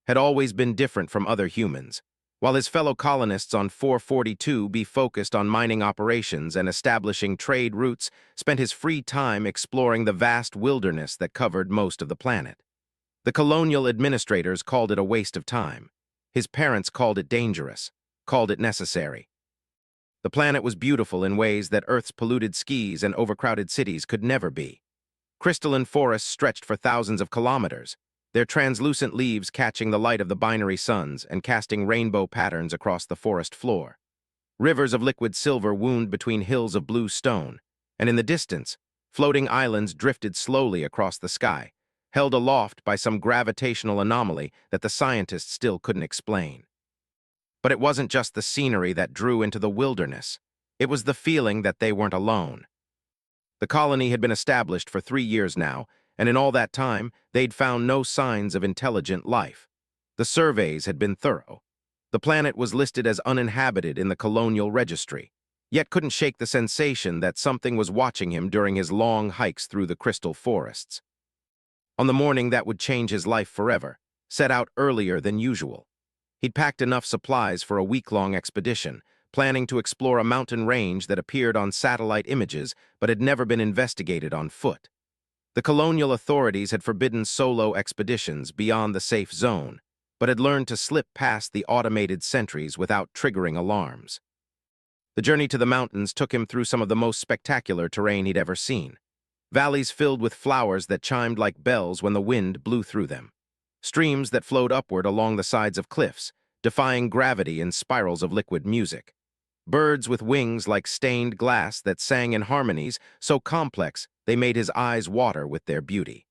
had always been different from other humans. While his fellow colonists on 442b focused on mining operations and establishing trade routes, spent his free time exploring the vast wilderness that covered most of the planet. The colonial administrators called it a waste of time. His parents called it dangerous, called it necessary. The planet was beautiful in ways that Earth's polluted skies and overcrowded cities could never be. Crystalline forests stretched for thousands of kilometers, their translucent leaves catching the light of the binary suns and casting rainbow patterns across the forest floor. Rivers of liquid silver wound between hills of blue stone, and in the distance, floating islands drifted slowly across the sky, held aloft by some gravitational anomaly that the scientists still couldn't explain. But it wasn't just the scenery that drew into the wilderness. It was the feeling that they weren't alone. The colony had been established for 3 years now, and in all that time, they'd found no signs of intelligent life. The surveys had been thorough. The planet was listed as uninhabited in the colonial registry, yet couldn't shake the sensation that something was watching him during his long hikes through the crystal forests. On the morning that would change his life forever, set out earlier than usual. He'd packed enough supplies for a week-long expedition, planning to explore a mountain range that appeared on satellite images but had never been investigated on foot. The colonial authorities had forbidden solo expeditions beyond the safe zone, but had learned to slip past the automated sentries without triggering alarms. The journey to the mountains took him through some of the most spectacular terrain he'd ever seen. Valleys filled with flowers that chimed like bells when the wind blew through them. Streams that flowed upward along the sides of cliffs, defying gravity in spirals of liquid music. Birds with wings like stained glass that sang in harmonies so complex they made his eyes water with their beauty.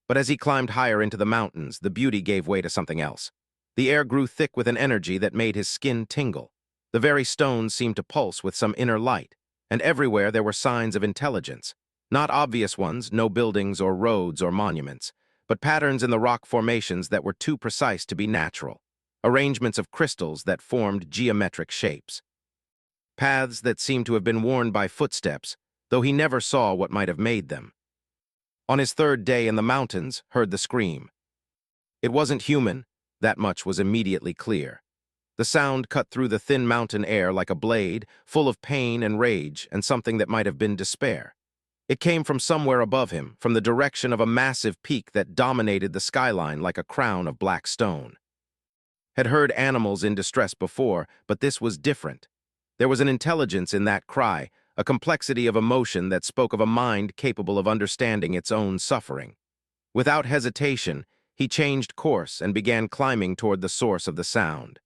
But as he climbed higher into the mountains, the beauty gave way to something else. The air grew thick with an energy that made his skin tingle. The very stones seemed to pulse with some inner light, and everywhere there were signs of intelligence. Not obvious ones, no buildings or roads or monuments, but patterns in the rock formations that were too precise to be natural. Arrangements of crystals that formed geometric shapes. Paths that seemed to have been worn by footsteps, though he never saw what might have made them. On his 3rd day in the mountains, heard the scream. It wasn't human, that much was immediately clear. The sound cut through the thin mountain air like a blade, full of pain and rage and something that might have been despair. It came from somewhere above him, from the direction of a massive peak that dominated the skyline like a crown of black stone. Had heard animals in distress before, but this was different. There was an intelligence in that cry, a complexity of emotion that spoke of a mind capable of understanding its own suffering. Without hesitation, he changed course and began climbing toward the source of the sound.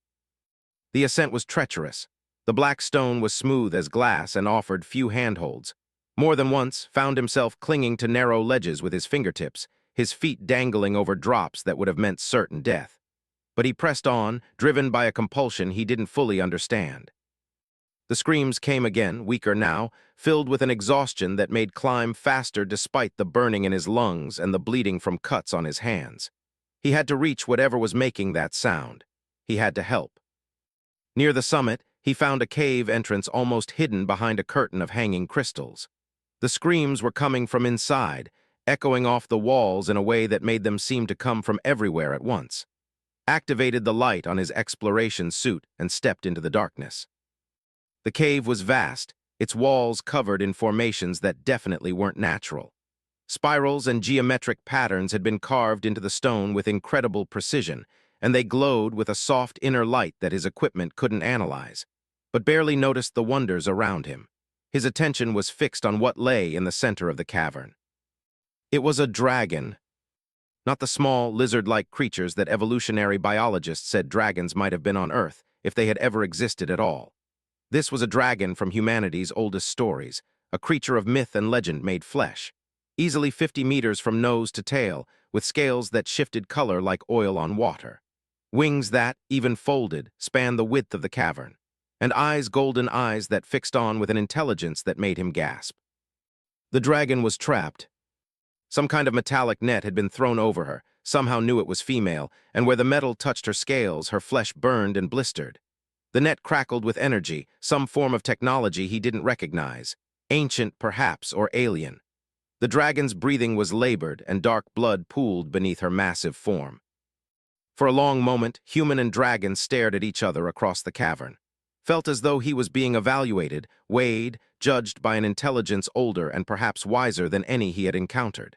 The ascent was treacherous. The black stone was smooth as glass and offered few handholds. More than once, found himself clinging to narrow ledges with his fingertips, his feet dangling over drops that would have meant certain death. But he pressed on, driven by a compulsion he didn't fully understand. The screams came again, weaker now, filled with an exhaustion that made climb faster despite the burning in his lungs and the bleeding from cuts on his hands. He had to reach whatever was making that sound. He had to help. Near the summit, he found a cave entrance almost hidden behind a curtain of hanging crystals. The screams were coming from inside, echoing off the walls in a way that made them seem to come from everywhere at once. Activated the light on his exploration suit and stepped into the darkness. The cave was vast, its walls covered in formations that definitely weren't natural. Spirals and geometric patterns had been carved into the stone with incredible precision, and they glowed with a soft inner light that his equipment couldn't analyze, but barely noticed the wonders around him. His attention was fixed on what lay in the center of the cavern. It was a dragon. Not the small, lizard-like creatures that evolutionary biologists said dragons might have been on Earth if they had ever existed at all. This was a dragon from humanity's oldest stories, a creature of myth and legend made flesh, easily 50 meters from nose to tail, with scales that shifted color like oil on water. Wings that, even folded, spanned the width of the cavern, and golden eyes that fixed on with an intelligence that made him gasp. The dragon was trapped. Some kind of metallic net had been thrown over her, somehow knew it was female, and where the metal touched her scales, her flesh burned and blistered. The net crackled with energy, some form of technology he didn't recognize, ancient perhaps or alien. The dragon's breathing was labored and dark blood pooled beneath her massive form. For a long moment, human and dragon stared at each other across the cavern. Felt as though he was being evaluated, weighed, judged by an intelligence older and perhaps wiser than any he had encountered.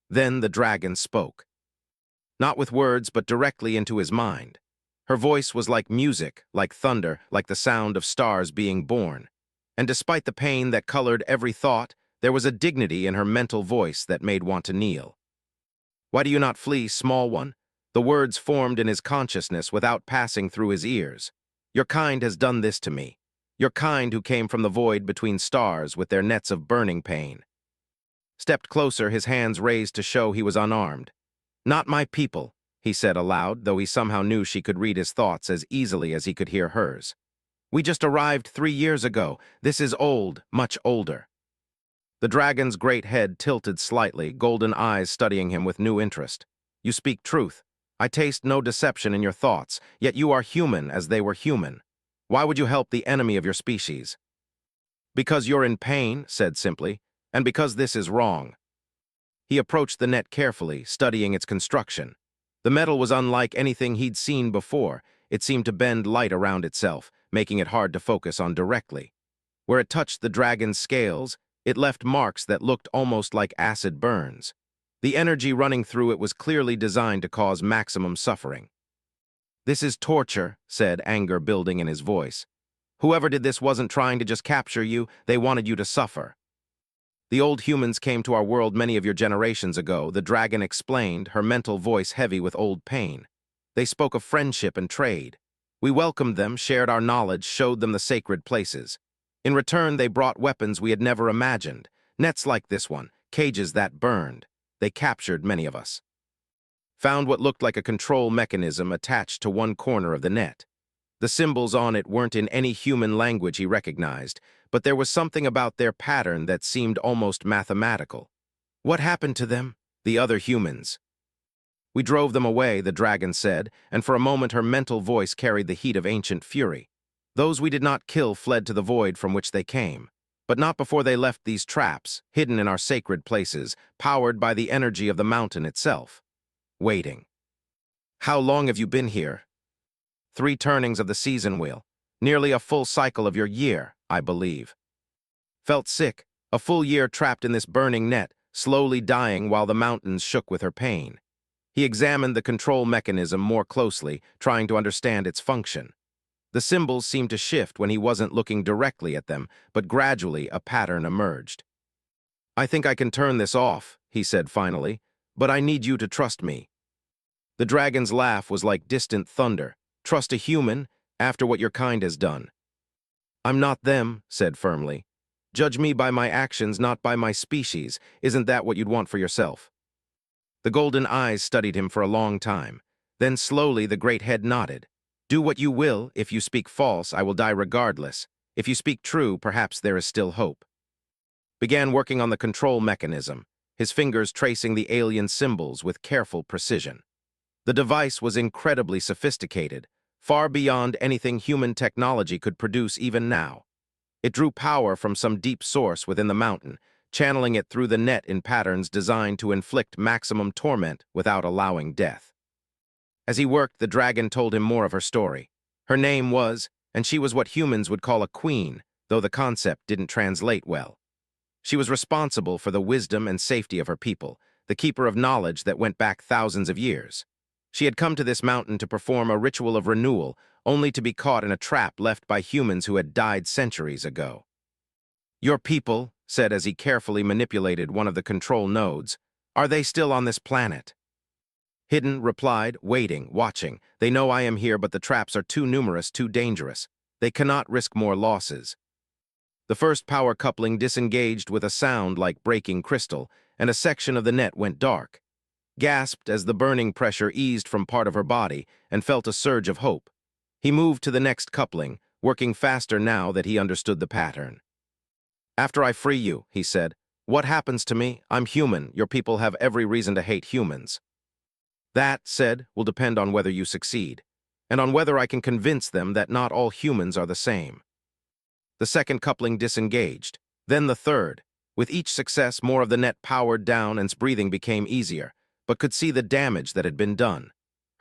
Then the dragon spoke. Not with words, but directly into his mind. Her voice was like music, like thunder, like the sound of stars being born. And despite the pain that colored every thought, there was a dignity in her mental voice that made want to kneel. "Why do you not flee, small one?" The words formed in his consciousness without passing through his ears. "Your kind has done this to me. Your kind who came from the void between stars with their nets of burning pain." Stepped closer, his hands raised to show he was unarmed. "Not my people," he said aloud, though he somehow knew she could read his thoughts as easily as he could hear hers. "We just arrived 3 years ago. This is old, much older." The dragon's great head tilted slightly, golden eyes studying him with new interest. "You speak truth. I taste no deception in your thoughts, yet you are human as they were human. Why would you help the enemy of your species?" "Because you're in pain," said simply, "and because this is wrong." He approached the net carefully, studying its construction. The metal was unlike anything he'd seen before. It seemed to bend light around itself, making it hard to focus on directly. Where it touched the dragon's scales, it left marks that looked almost like acid burns. The energy running through it was clearly designed to cause maximum suffering. "This is torture," said, anger building in his voice. "Whoever did this wasn't trying to just capture you, they wanted you to suffer." "The old humans came to our world many of your generations ago," the dragon explained, her mental voice heavy with old pain. "They spoke of friendship and trade. We welcomed them, shared our knowledge, showed them the sacred places. In return, they brought weapons we had never imagined, nets like this one, cages that burned. They captured many of us." Found what looked like a control mechanism attached to one corner of the net. The symbols on it weren't in any human language he recognized, but there was something about their pattern that seemed almost mathematical. "What happened to them?" "The other humans." "We drove them away," the dragon said, and for a moment her mental voice carried the heat of ancient fury. "Those we did not kill fled to the void from which they came. But not before they left these traps, hidden in our sacred places, powered by the energy of the mountain itself." Waiting. "How long have you been here?" 3 turnings of the season wheel. Nearly a full cycle of your year, I believe." Felt sick, a full year trapped in this burning net, slowly dying while the mountains shook with her pain. He examined the control mechanism more closely, trying to understand its function. The symbols seemed to shift when he wasn't looking directly at them, but gradually a pattern emerged. "I think I can turn this off," he said finally, "but I need you to trust me." The dragon's laugh was like distant thunder. "Trust a human, after what your kind has done." "I'm not them," said firmly. "Judge me by my actions, not by my species. Isn't that what you'd want for yourself?" The golden eyes studied him for a long time. Then slowly the great head nodded. "Do what you will. If you speak false, I will die regardless. If you speak true, perhaps there is still hope." Began working on the control mechanism, his fingers tracing the alien symbols with careful precision. The device was incredibly sophisticated, far beyond anything human technology could produce even now. It drew power from some deep source within the mountain, channeling it through the net in patterns designed to inflict maximum torment without allowing death. As he worked, the dragon told him more of her story. Her name was, and she was what humans would call a queen, though the concept didn't translate well. She was responsible for the wisdom and safety of her people, the keeper of knowledge that went back thousands of years. She had come to this mountain to perform a ritual of renewal, only to be caught in a trap left by humans who had died centuries ago. "Your people," said as he carefully manipulated one of the control nodes, "are they still on this planet?" Hidden replied, "Waiting, watching. They know I am here, but the traps are too numerous, too dangerous. They cannot risk more losses." The first power coupling disengaged with a sound like breaking crystal, and a section of the net went dark. Gasped as the burning pressure eased from part of her body and felt a surge of hope. He moved to the next coupling, working faster now that he understood the pattern. "After I free you," he said, "what happens to me? I'm human. Your people have every reason to hate humans." "That," said, "will depend on whether you succeed, and on whether I can convince them that not all humans are the same." The second coupling disengaged, then the third. With each success, more of the net powered down and breathing became easier, but could see the damage that had been done.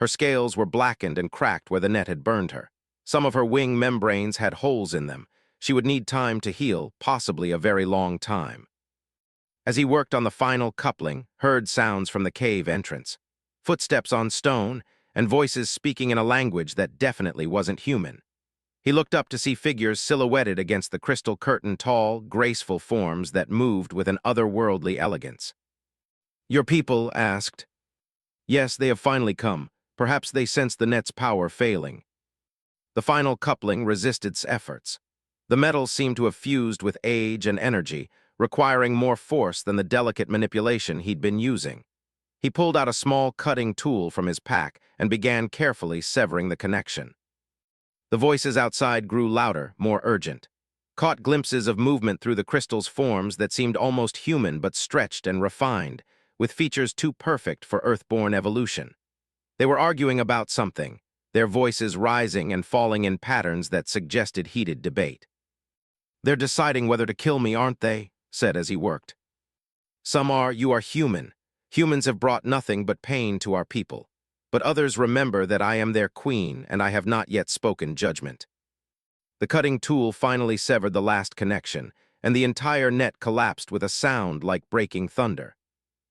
Her scales were blackened and cracked where the net had burned her. Some of her wing membranes had holes in them. She would need time to heal, possibly a very long time. As he worked on the final coupling, heard sounds from the cave entrance. Footsteps on stone, and voices speaking in a language that definitely wasn't human. He looked up to see figures silhouetted against the crystal curtain, tall, graceful forms that moved with an otherworldly elegance. "Your people?" asked. "Yes, they have finally come. Perhaps they sense the net's power failing." The final coupling resisted efforts. The metal seemed to have fused with age and energy, requiring more force than the delicate manipulation he'd been using. He pulled out a small cutting tool from his pack and began carefully severing the connection. The voices outside grew louder, more urgent. Caught glimpses of movement through the crystal's forms that seemed almost human but stretched and refined, with features too perfect for Earth-born evolution. They were arguing about something, their voices rising and falling in patterns that suggested heated debate. "They're deciding whether to kill me, aren't they?" said as he worked. "Some are, you are human. Humans have brought nothing but pain to our people. But others remember that I am their queen, and I have not yet spoken judgment." The cutting tool finally severed the last connection, and the entire net collapsed with a sound like breaking thunder.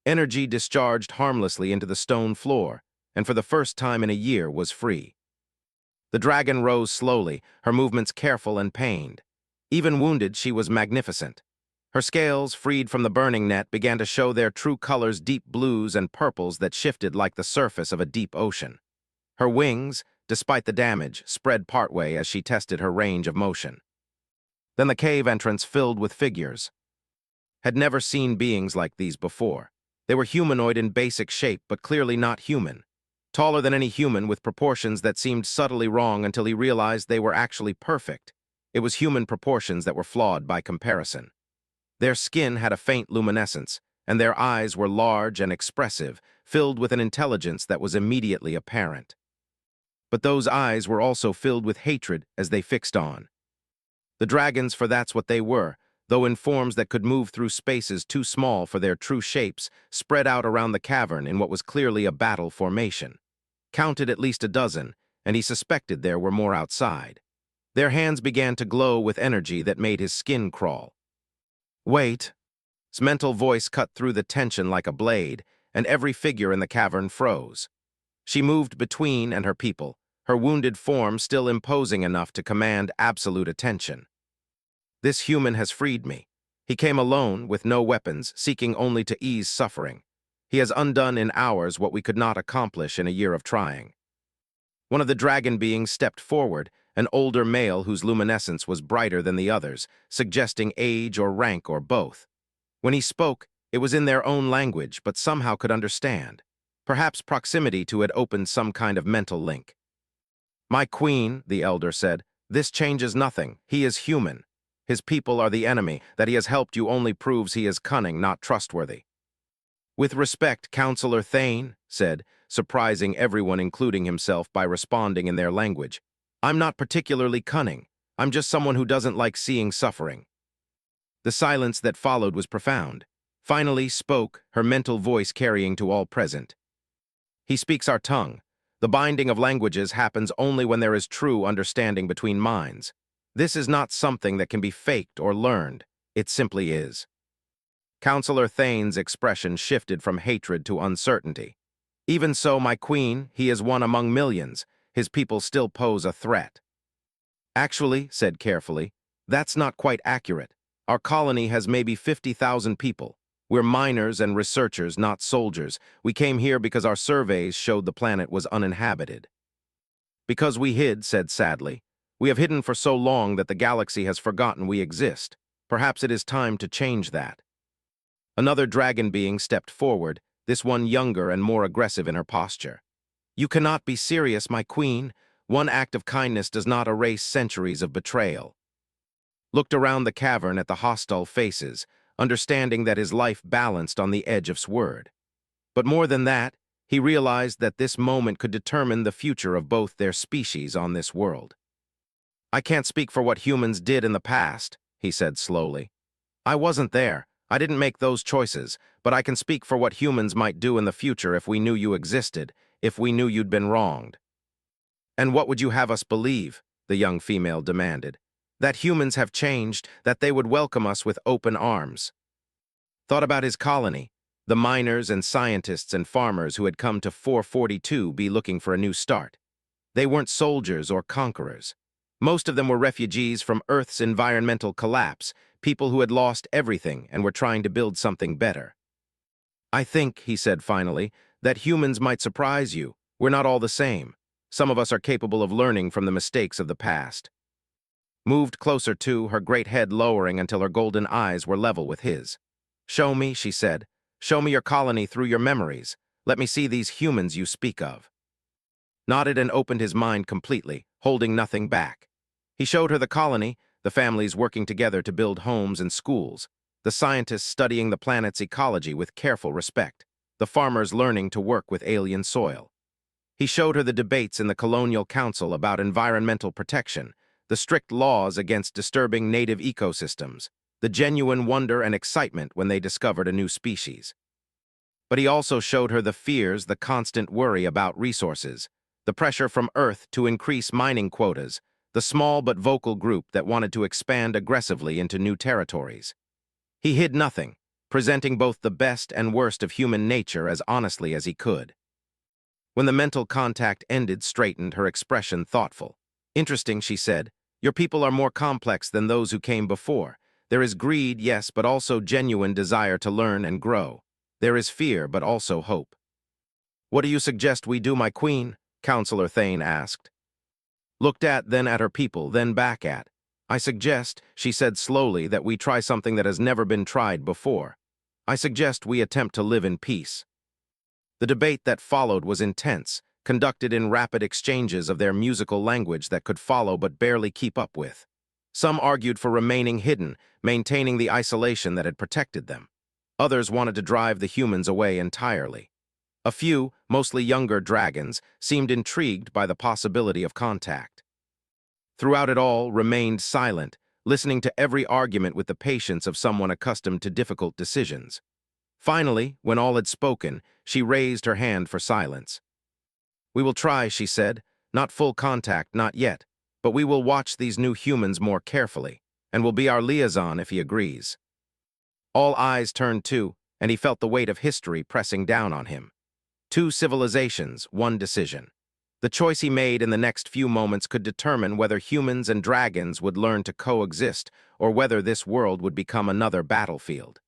Energy discharged harmlessly into the stone floor, and for the first time in a year was free. The dragon rose slowly, her movements careful and pained. Even wounded, she was magnificent. Her scales, freed from the burning net, began to show their true colors, deep blues and purples that shifted like the surface of a deep ocean. Her wings, despite the damage, spread partway as she tested her range of motion. Then the cave entrance filled with figures. Had never seen beings like these before. They were humanoid in basic shape, but clearly not human. Taller than any human, with proportions that seemed subtly wrong until he realized they were actually perfect. It was human proportions that were flawed by comparison. Their skin had a faint luminescence, and their eyes were large and expressive, filled with an intelligence that was immediately apparent. But those eyes were also filled with hatred as they fixed on the dragons, for that's what they were, though in forms that could move through spaces too small for their true shapes, spread out around the cavern in what was clearly a battle formation. Counted at least a dozen, and he suspected there were more outside. Their hands began to glow with energy that made his skin crawl. "Wait." His mental voice cut through the tension like a blade, and every figure in the cavern froze. She moved between and her people, her wounded form still imposing enough to command absolute attention. "This human has freed me. He came alone, with no weapons, seeking only to ease suffering. He has undone in hours what we could not accomplish in a year of trying." One of the dragon beings stepped forward, an older male whose luminescence was brighter than the others, suggesting age or rank or both. When he spoke, it was in their own language, but somehow could understand. Perhaps proximity to it opened some kind of mental link. "My queen," the elder said, "this changes nothing. He is human. His people are the enemy. That he has helped you only proves he is cunning, not trustworthy." "With respect, Counselor Thane," said, surprising everyone including himself by responding in their language, "I'm not particularly cunning. I'm just someone who doesn't like seeing suffering." The silence that followed was profound. Finally spoke, her mental voice carrying to all present. "He speaks our tongue. The binding of languages happens only when there is true understanding between minds. This is not something that can be faked or learned. It simply is." Counselor Thane's expression shifted from hatred to uncertainty. "Even so, my queen, he is one among millions. His people still pose a threat." "Actually," said carefully, "that's not quite accurate. Our colony has maybe 50,000 people. We're miners and researchers, not soldiers. We came here because our surveys showed the planet was uninhabited." "Because we hid," said sadly. "We have hidden for so long that the galaxy has forgotten we exist. Perhaps it is time to change that." Another dragon being stepped forward, this one younger and more aggressive in her posture. "You cannot be serious, my queen. One act of kindness does not erase centuries of betrayal." Looked around the cavern at the hostile faces, understanding that his life balanced on the edge of sword. But more than that, he realized that this moment could determine the future of both their species on this world. "I can't speak for what humans did in the past," he said slowly. "I wasn't there. I didn't make those choices, but I can speak for what humans might do in the future if we knew you existed, if we knew you'd been wronged." "And what would you have us believe?" the young female demanded. "That humans have changed, that they would welcome us with open arms." Thought about his colony, the miners and scientists and farmers who had come to 442 be looking for a new start. They weren't soldiers or conquerors. Most of them were refugees from Earth's environmental collapse, people who had lost everything and were trying to build something better. "I think," he said finally, "that humans might surprise you. We're not all the same. Some of us are capable of learning from the mistakes of the past." Moved closer to, her great head lowering until her golden eyes were level with his. "Show me," she said. "Show me your colony through your memories. Let me see these humans you speak of." Nodded and opened his mind completely, holding nothing back. He showed her the colony, the families working together to build homes and schools, the scientists studying the planet's ecology with careful respect, the farmers learning to work with alien soil. He showed her the debates in the Colonial Council about environmental protection, the strict laws against disturbing native ecosystems, the genuine wonder and excitement when they discovered a new species. But he also showed her the fears, the constant worry about resources, the pressure from Earth to increase mining quotas, the small but vocal group that wanted to expand aggressively into new territories. He hid nothing, presenting both the best and worst of human nature as honestly as he could. When the mental contact ended, straightened, her expression thoughtful. "Interesting," she said. "Your people are more complex than those who came before. There is greed, yes, but also genuine desire to learn and grow. There is fear, but also hope." "What do you suggest we do, my queen?" Counselor Thane asked. Looked at, then at her people, then back at. "I suggest," she said slowly, "that we try something that has never been tried before. I suggest we attempt to live in peace." The debate that followed was intense, conducted in rapid exchanges of their musical language that could follow but barely keep up with. Some argued for remaining hidden, maintaining the isolation that had protected them. Others wanted to drive the humans away entirely. A few, mostly younger dragons, seemed intrigued by the possibility of contact. Throughout it all, remained silent, listening to every argument with the patience of someone accustomed to difficult decisions. Finally, when all had spoken, she raised her hand for silence. "We will try," she said. "Not full contact, not yet. But we will watch these new humans more carefully, and will be our liaison if he agrees." All eyes turned to, and he felt the weight of history pressing down on him. 2 civilizations, 1 decision. The choice he made in the next few moments could determine whether humans and dragons would learn to coexist or whether this world would become another battlefield.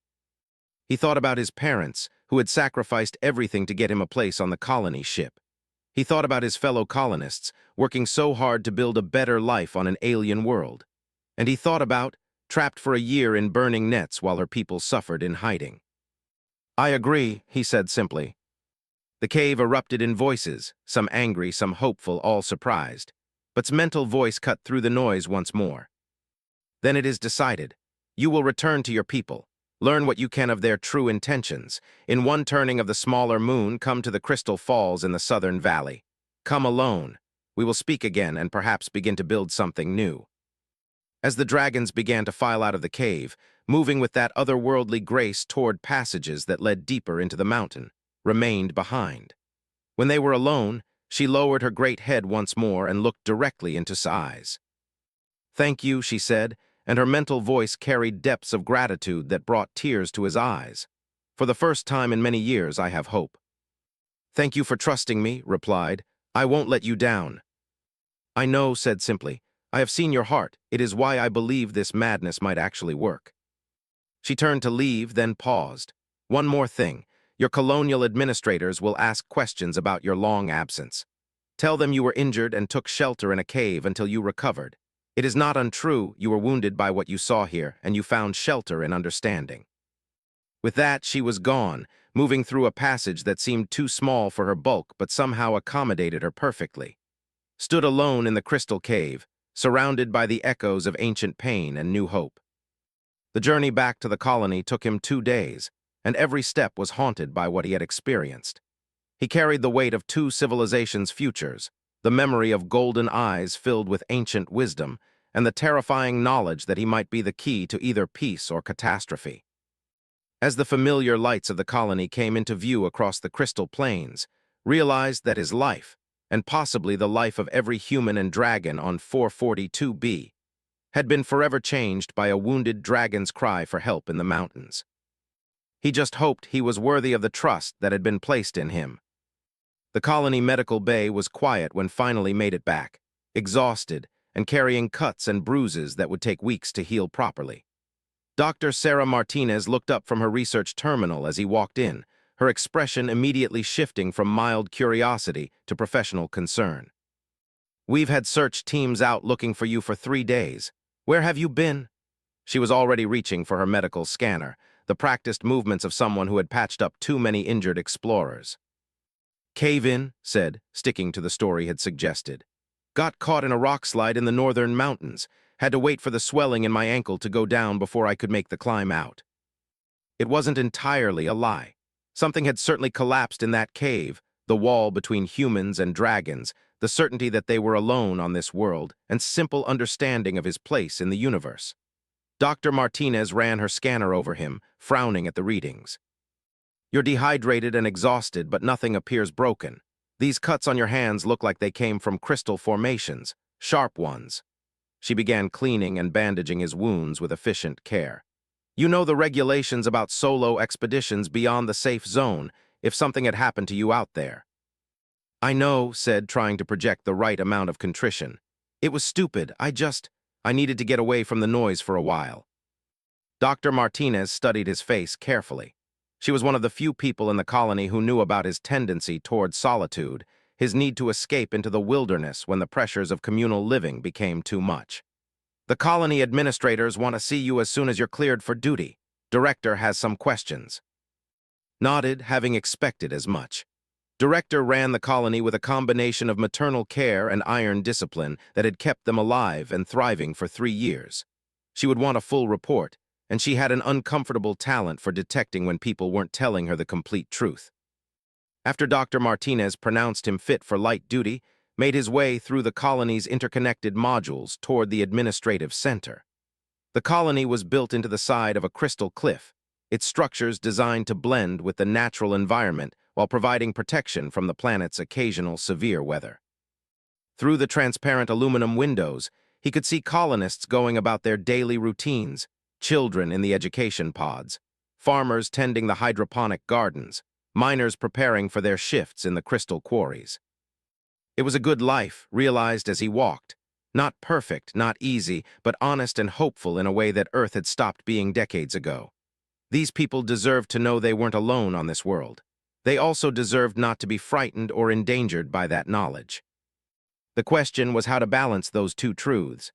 He thought about his parents, who had sacrificed everything to get him a place on the colony ship. He thought about his fellow colonists, working so hard to build a better life on an alien world. And he thought about, trapped for a year in burning nets while her people suffered in hiding. "I agree," he said simply. The cave erupted in voices, some angry, some hopeful, all surprised. But's mental voice cut through the noise once more. "Then it is decided. You will return to your people. Learn what you can of their true intentions. In one turning of the smaller moon, come to the Crystal Falls in the southern valley. Come alone. We will speak again and perhaps begin to build something new." As the dragons began to file out of the cave, moving with that otherworldly grace toward passages that led deeper into the mountain, remained behind. When they were alone, she lowered her great head once more and looked directly into his eyes. "Thank you," she said, and her mental voice carried depths of gratitude that brought tears to his eyes. "For the first time in many years, I have hope." "Thank you for trusting me," replied. "I won't let you down." "I know," said simply. "I have seen your heart. It is why I believe this madness might actually work." She turned to leave, then paused. "One more thing. Your colonial administrators will ask questions about your long absence. Tell them you were injured and took shelter in a cave until you recovered. It is not untrue, you were wounded by what you saw here, and you found shelter in understanding." With that, she was gone, moving through a passage that seemed too small for her bulk but somehow accommodated her perfectly. Stood alone in the crystal cave, surrounded by the echoes of ancient pain and new hope. The journey back to the colony took him 2 days, and every step was haunted by what he had experienced. He carried the weight of 2 civilizations' futures, the memory of golden eyes filled with ancient wisdom, and the terrifying knowledge that he might be the key to either peace or catastrophe. As the familiar lights of the colony came into view across the crystal plains, realized that his life, and possibly the life of every human and dragon on 442B, had been forever changed by a wounded dragon's cry for help in the mountains. He just hoped he was worthy of the trust that had been placed in him. The colony medical bay was quiet when finally made it back, exhausted and carrying cuts and bruises that would take weeks to heal properly. Dr. Sarah Martinez looked up from her research terminal as he walked in, her expression immediately shifting from mild curiosity to professional concern. "We've had search teams out looking for you for 3 days. Where have you been?" She was already reaching for her medical scanner, the practiced movements of someone who had patched up too many injured explorers. "Cave-in," said, sticking to the story had suggested. "Got caught in a rock slide in the northern mountains. Had to wait for the swelling in my ankle to go down before I could make the climb out." It wasn't entirely a lie. Something had certainly collapsed in that cave, the wall between humans and dragons, the certainty that they were alone on this world, and simple understanding of his place in the universe. Dr. Martinez ran her scanner over him, frowning at the readings. "You're dehydrated and exhausted, but nothing appears broken. These cuts on your hands look like they came from crystal formations, sharp ones." She began cleaning and bandaging his wounds with efficient care. "You know the regulations about solo expeditions beyond the safe zone if something had happened to you out there." "I know," said, trying to project the right amount of contrition. "It was stupid. I needed to get away from the noise for a while." Dr. Martinez studied his face carefully. She was one of the few people in the colony who knew about his tendency toward solitude, his need to escape into the wilderness when the pressures of communal living became too much. "The colony administrators want to see you as soon as you're cleared for duty. Director has some questions." Nodded, having expected as much. Director ran the colony with a combination of maternal care and iron discipline that had kept them alive and thriving for 3 years. She would want a full report, and she had an uncomfortable talent for detecting when people weren't telling her the complete truth. After Dr. Martinez pronounced him fit for light duty, made his way through the colony's interconnected modules toward the administrative center. The colony was built into the side of a crystal cliff, its structures designed to blend with the natural environment while providing protection from the planet's occasional severe weather. Through the transparent aluminum windows, he could see colonists going about their daily routines, children in the education pods, farmers tending the hydroponic gardens, miners preparing for their shifts in the crystal quarries. It was a good life, realized as he walked. Not perfect, not easy, but honest and hopeful in a way that Earth had stopped being decades ago. These people deserved to know they weren't alone on this world. They also deserved not to be frightened or endangered by that knowledge. The question was how to balance those two truths.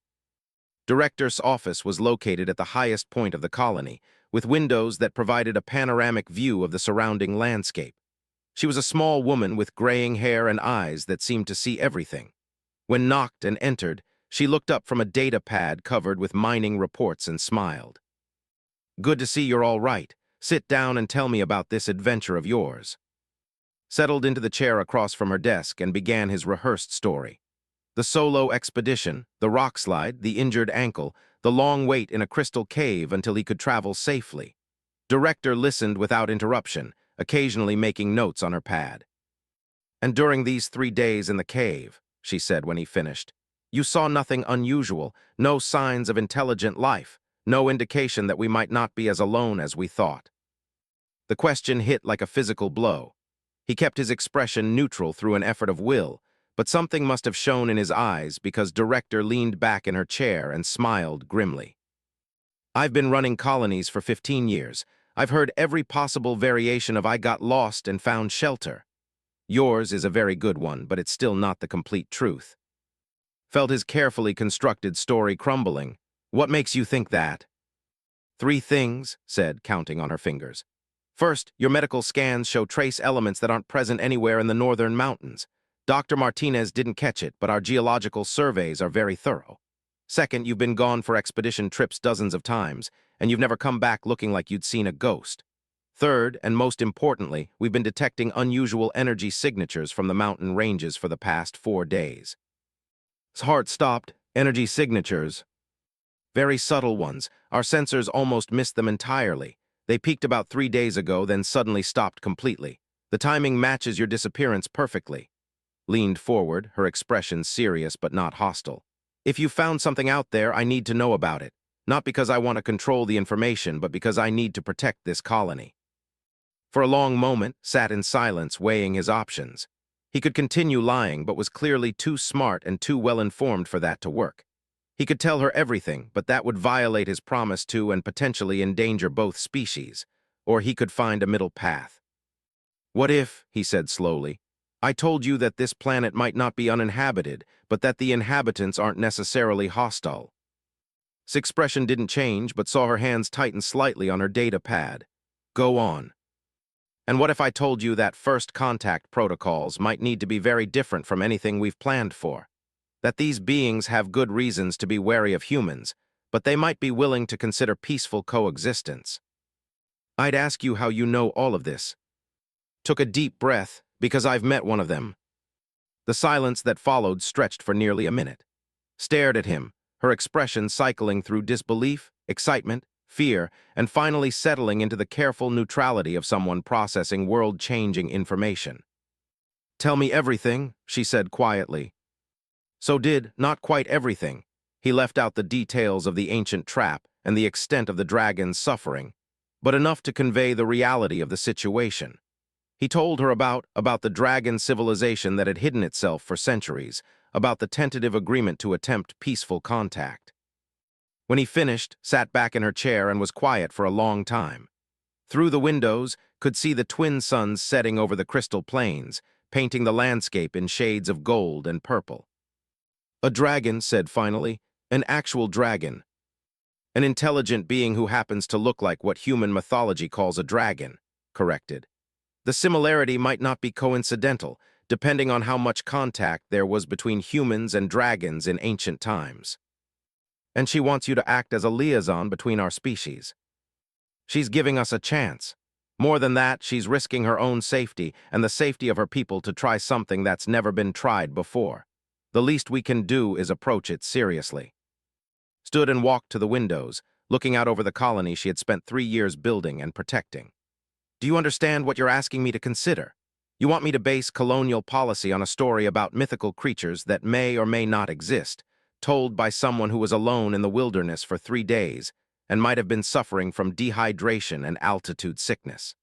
Director's office was located at the highest point of the colony, with windows that provided a panoramic view of the surrounding landscape. She was a small woman with graying hair and eyes that seemed to see everything. When knocked and entered, she looked up from a data pad covered with mining reports and smiled. "Good to see you're all right. Sit down and tell me about this adventure of yours." Settled into the chair across from her desk and began his rehearsed story. The solo expedition, the rock slide, the injured ankle, the long wait in a crystal cave until he could travel safely. Director listened without interruption, occasionally making notes on her pad. "And during these 3 days in the cave," she said when he finished, "you saw nothing unusual, no signs of intelligent life, no indication that we might not be as alone as we thought." The question hit like a physical blow. He kept his expression neutral through an effort of will, but something must have shone in his eyes because Director leaned back in her chair and smiled grimly. "I've been running colonies for 15 years. I've heard every possible variation of I got lost and found shelter. Yours is a very good one, but it's still not the complete truth." Felt his carefully constructed story crumbling. "What makes you think that?" "3 things," said, counting on her fingers. "First, your medical scans show trace elements that aren't present anywhere in the northern mountains. Dr. Martinez didn't catch it, but our geological surveys are very thorough. Second, you've been gone for expedition trips dozens of times, and you've never come back looking like you'd seen a ghost. Third, and most importantly, we've been detecting unusual energy signatures from the mountain ranges for the past 4 days." His heart stopped. "Energy signatures?" "Very subtle ones. Our sensors almost missed them entirely. They peaked about 3 days ago, then suddenly stopped completely. The timing matches your disappearance perfectly. Leaned forward, her expression serious but not hostile. If you found something out there, I need to know about it. Not because I want to control the information, but because I need to protect this colony. For a long moment, sat in silence, weighing his options. He could continue lying, but was clearly too smart and too well-informed for that to work. He could tell her everything, but that would violate his promise to and potentially endanger both species. Or he could find a middle path. What if, he said slowly, I told you that this planet might not be uninhabited, but that the inhabitants aren't necessarily hostile? His expression didn't change, but saw her hands tighten slightly on her data pad. Go on. And what if I told you that first contact protocols might need to be very different from anything we've planned for? That these beings have good reasons to be wary of humans, but they might be willing to consider peaceful coexistence. I'd ask you how you know all of this. Took a deep breath, because I've met one of them. The silence that followed stretched for nearly a minute. Stared at him, her expression cycling through disbelief, excitement, fear, and finally settling into the careful neutrality of someone processing world-changing information. Tell me everything, she said quietly. So did not quite everything. He left out the details of the ancient trap and the extent of the dragon's suffering, but enough to convey the reality of the situation. He told her about the dragon civilization that had hidden itself for centuries, about the tentative agreement to attempt peaceful contact. When he finished, sat back in her chair and was quiet for a long time. Through the windows, could see the twin suns setting over the crystal plains, painting the landscape in shades of gold and purple. A dragon, said finally, an actual dragon. An intelligent being who happens to look like what human mythology calls a dragon, corrected. The similarity might not be coincidental, depending on how much contact there was between humans and dragons in ancient times. And she wants you to act as a liaison between our species. She's giving us a chance. More than that, she's risking her own safety and the safety of her people to try something that's never been tried before. The least we can do is approach it seriously. Stood and walked to the windows, looking out over the colony she had spent 3 years building and protecting. Do you understand what you're asking me to consider? You want me to base colonial policy on a story about mythical creatures that may or may not exist, told by someone who was alone in the wilderness for 3 days and might have been suffering from dehydration and altitude sickness.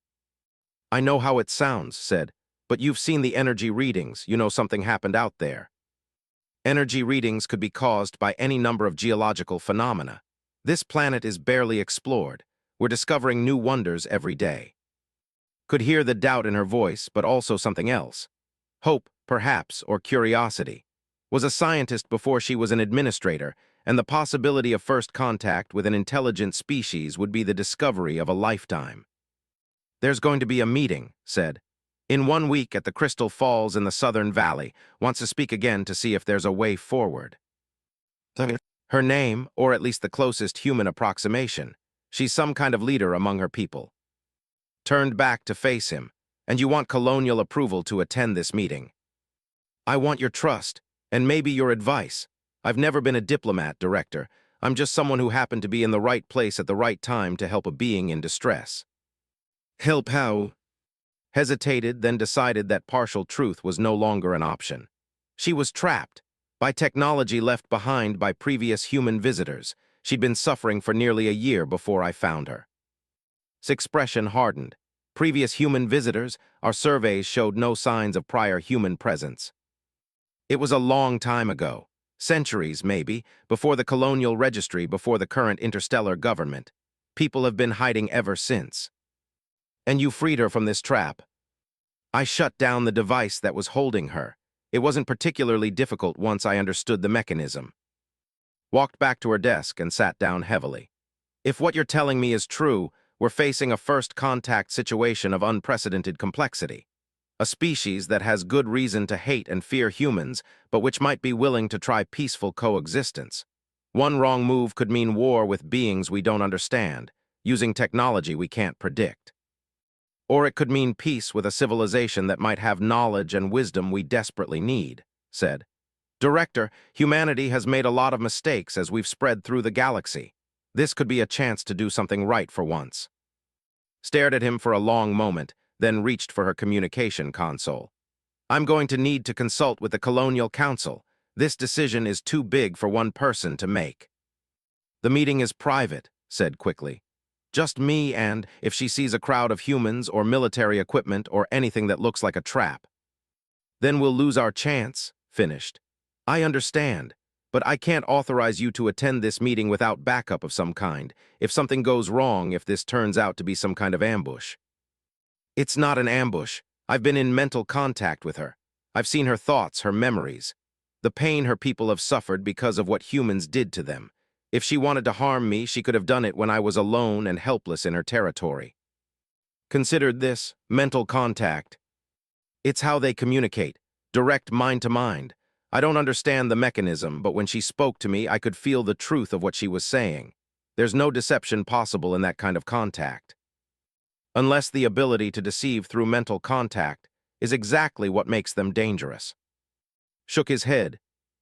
I know how it sounds, said, but you've seen the energy readings, you know something happened out there. Energy readings could be caused by any number of geological phenomena. This planet is barely explored. We're discovering new wonders every day. Could hear the doubt in her voice, but also something else. Hope, perhaps, or curiosity. Was a scientist before she was an administrator, and the possibility of first contact with an intelligent species would be the discovery of a lifetime. There's going to be a meeting, said. In 1 week at the Crystal Falls in the Southern Valley. Wants to speak again to see if there's a way forward. Her name, or at least the closest human approximation. She's some kind of leader among her people. Turned back to face him. And you want colonial approval to attend this meeting. I want your trust, and maybe your advice. I've never been a diplomat, Director. I'm just someone who happened to be in the right place at the right time to help a being in distress. Help how? Hesitated, then decided that partial truth was no longer an option. She was trapped by technology left behind by previous human visitors. She'd been suffering for nearly a year before I found her. His expression hardened. Previous human visitors, our surveys showed no signs of prior human presence. It was a long time ago, centuries maybe, before the colonial registry, before the current interstellar government. People have been hiding ever since. And you freed her from this trap. I shut down the device that was holding her. It wasn't particularly difficult once I understood the mechanism. Walked back to her desk and sat down heavily. If what you're telling me is true, we're facing a first contact situation of unprecedented complexity. A species that has good reason to hate and fear humans, but which might be willing to try peaceful coexistence. One wrong move could mean war with beings we don't understand, using technology we can't predict. Or it could mean peace with a civilization that might have knowledge and wisdom we desperately need, said. Director, humanity has made a lot of mistakes as we've spread through the galaxy. This could be a chance to do something right for once. Stared at him for a long moment, then reached for her communication console. I'm going to need to consult with the Colonial Council. This decision is too big for one person to make. The meeting is private, said quickly. Just me and, if she sees a crowd of humans or military equipment or anything that looks like a trap. Then we'll lose our chance, finished. I understand, but I can't authorize you to attend this meeting without backup of some kind, if something goes wrong, if this turns out to be some kind of ambush. It's not an ambush. I've been in mental contact with her. I've seen her thoughts, her memories. The pain her people have suffered because of what humans did to them. If she wanted to harm me, she could have done it when I was alone and helpless in her territory. Considered this mental contact. It's how they communicate, direct mind to mind. I don't understand the mechanism, but when she spoke to me, I could feel the truth of what she was saying. There's no deception possible in that kind of contact. Unless the ability to deceive through mental contact is exactly what makes them dangerous. Shook his head.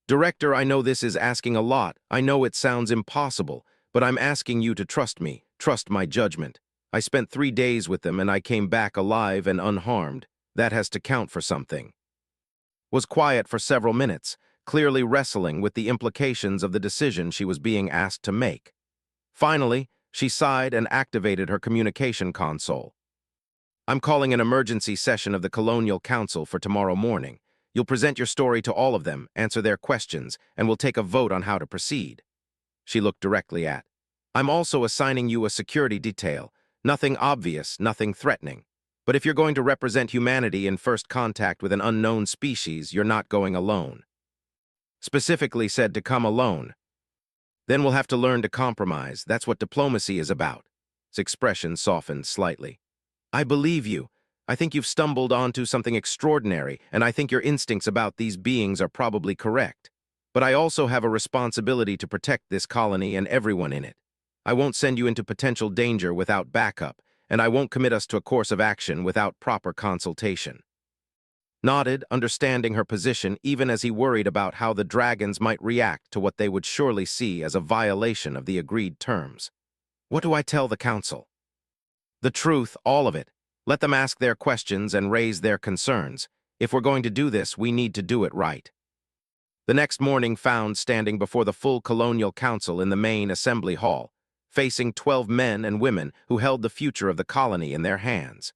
Director, I know this is asking a lot. I know it sounds impossible, but I'm asking you to trust me, trust my judgment. I spent 3 days with them and I came back alive and unharmed. That has to count for something. Was quiet for several minutes, clearly wrestling with the implications of the decision she was being asked to make. Finally, she sighed and activated her communication console. I'm calling an emergency session of the Colonial Council for tomorrow morning. You'll present your story to all of them, answer their questions, and we'll take a vote on how to proceed. She looked directly at. I'm also assigning you a security detail. Nothing obvious, nothing threatening. But if you're going to represent humanity in first contact with an unknown species, you're not going alone. Specifically said to come alone. Then we'll have to learn to compromise. That's what diplomacy is about. His expression softened slightly. I believe you. I think you've stumbled onto something extraordinary, and I think your instincts about these beings are probably correct. But I also have a responsibility to protect this colony and everyone in it. I won't send you into potential danger without backup, and I won't commit us to a course of action without proper consultation. Nodded, understanding her position even as he worried about how the dragons might react to what they would surely see as a violation of the agreed terms. What do I tell the council? The truth, all of it. Let them ask their questions and raise their concerns. If we're going to do this, we need to do it right. The next morning found standing before the full Colonial Council in the main assembly hall, facing 12 men and women who held the future of the colony in their hands.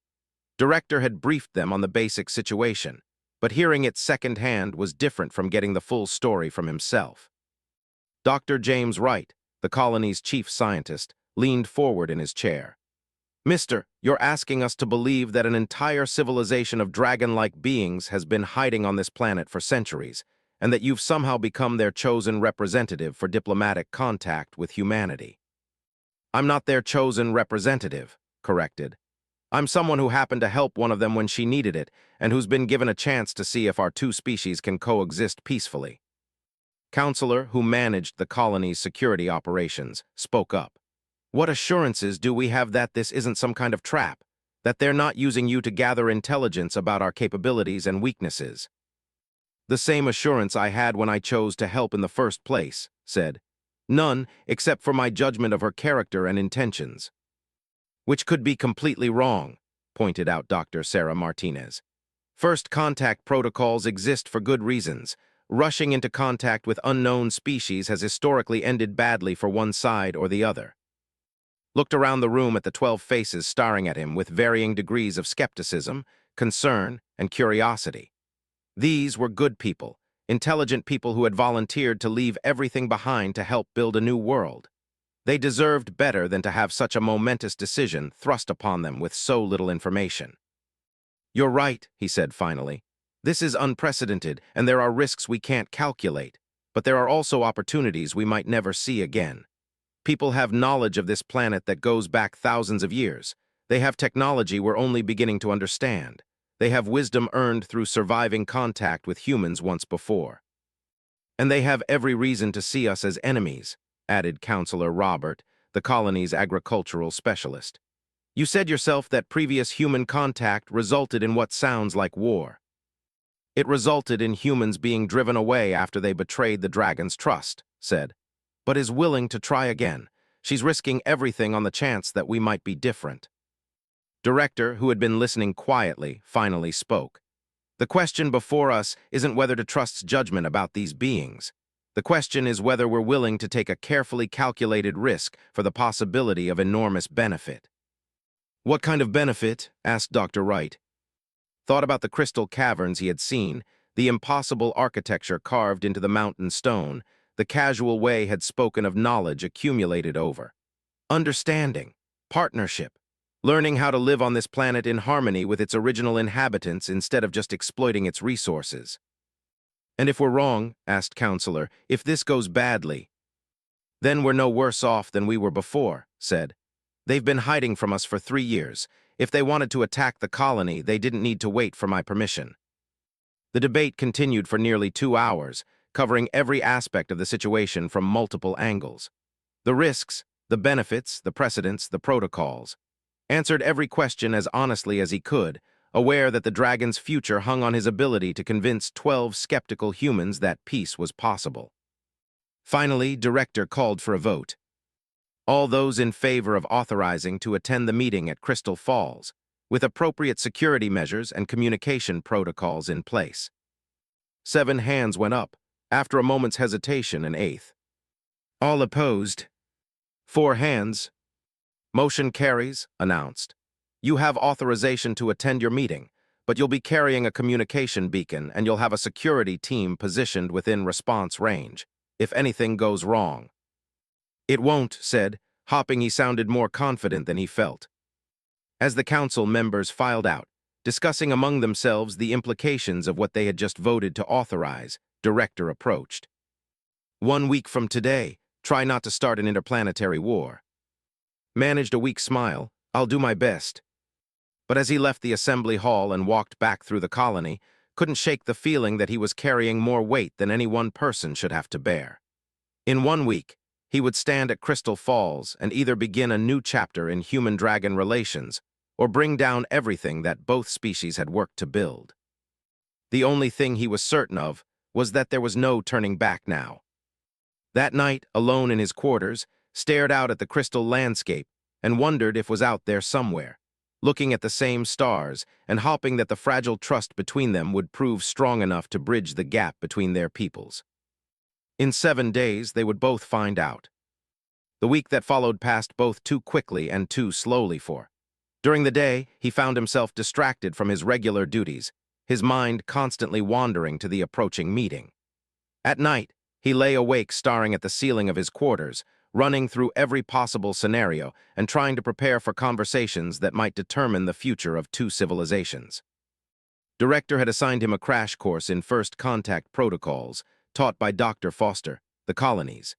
Director had briefed them on the basic situation, but hearing it secondhand was different from getting the full story from himself. Dr. James Wright, the colony's chief scientist, leaned forward in his chair. Mister, you're asking us to believe that an entire civilization of dragon-like beings has been hiding on this planet for centuries, and that you've somehow become their chosen representative for diplomatic contact with humanity. I'm not their chosen representative, corrected. I'm someone who happened to help one of them when she needed it, and who's been given a chance to see if our two species can coexist peacefully. Counselor, who managed the colony's security operations, spoke up. What assurances do we have that this isn't some kind of trap? That they're not using you to gather intelligence about our capabilities and weaknesses? The same assurance I had when I chose to help in the first place, said. None, except for my judgment of her character and intentions. Which could be completely wrong, pointed out Dr. Sarah Martinez. First contact protocols exist for good reasons. Rushing into contact with unknown species has historically ended badly for one side or the other. Looked around the room at the 12 faces staring at him with varying degrees of skepticism, concern, and curiosity. These were good people, intelligent people who had volunteered to leave everything behind to help build a new world. They deserved better than to have such a momentous decision thrust upon them with so little information. You're right, he said finally. This is unprecedented, and there are risks we can't calculate, but there are also opportunities we might never see again. People have knowledge of this planet that goes back thousands of years. They have technology we're only beginning to understand. They have wisdom earned through surviving contact with humans once before. And they have every reason to see us as enemies, added Counselor Robert, the colony's agricultural specialist. You said yourself that previous human contact resulted in what sounds like war. It resulted in humans being driven away after they betrayed the dragon's trust, said, but is willing to try again. She's risking everything on the chance that we might be different. Director, who had been listening quietly, finally spoke. The question before us isn't whether to trust judgment about these beings. The question is whether we're willing to take a carefully calculated risk for the possibility of enormous benefit. What kind of benefit? Asked Dr. Wright. Thought about the crystal caverns he had seen, the impossible architecture carved into the mountain stone, the casual way had spoken of knowledge accumulated over. Understanding, partnership, learning how to live on this planet in harmony with its original inhabitants instead of just exploiting its resources. And if we're wrong, asked Counselor, if this goes badly, then we're no worse off than we were before, said. They've been hiding from us for 3 years. If they wanted to attack the colony, they didn't need to wait for my permission. The debate continued for nearly 2 hours, covering every aspect of the situation from multiple angles. The risks, the benefits, the precedents, the protocols. Answered every question as honestly as he could, aware that the dragon's future hung on his ability to convince 12 skeptical humans that peace was possible. Finally, Director called for a vote. All those in favor of authorizing to attend the meeting at Crystal Falls, with appropriate security measures and communication protocols in place. 7 hands went up, after a moment's hesitation, an eighth. All opposed. 4 hands. Motion carries, announced. You have authorization to attend your meeting, but you'll be carrying a communication beacon and you'll have a security team positioned within response range, if anything goes wrong. It won't, said. Hopping, he sounded more confident than he felt. As the council members filed out, discussing among themselves the implications of what they had just voted to authorize, Director approached. 1 week from today, try not to start an interplanetary war. Managed a weak smile. I'll do my best. But as he left the assembly hall and walked back through the colony, couldn't shake the feeling that he was carrying more weight than any one person should have to bear. In 1 week, he would stand at Crystal Falls and either begin a new chapter in human-dragon relations or bring down everything that both species had worked to build. The only thing he was certain of was that there was no turning back now. That night, alone in his quarters, stared out at the crystal landscape and wondered if was out there somewhere, looking at the same stars and hoping that the fragile trust between them would prove strong enough to bridge the gap between their peoples. In 7 days, they would both find out. The week that followed passed both too quickly and too slowly for. During the day, he found himself distracted from his regular duties, his mind constantly wandering to the approaching meeting. At night, he lay awake staring at the ceiling of his quarters, running through every possible scenario and trying to prepare for conversations that might determine the future of 2 civilizations. Director had assigned him a crash course in first contact protocols, taught by Dr. Foster, the colonies.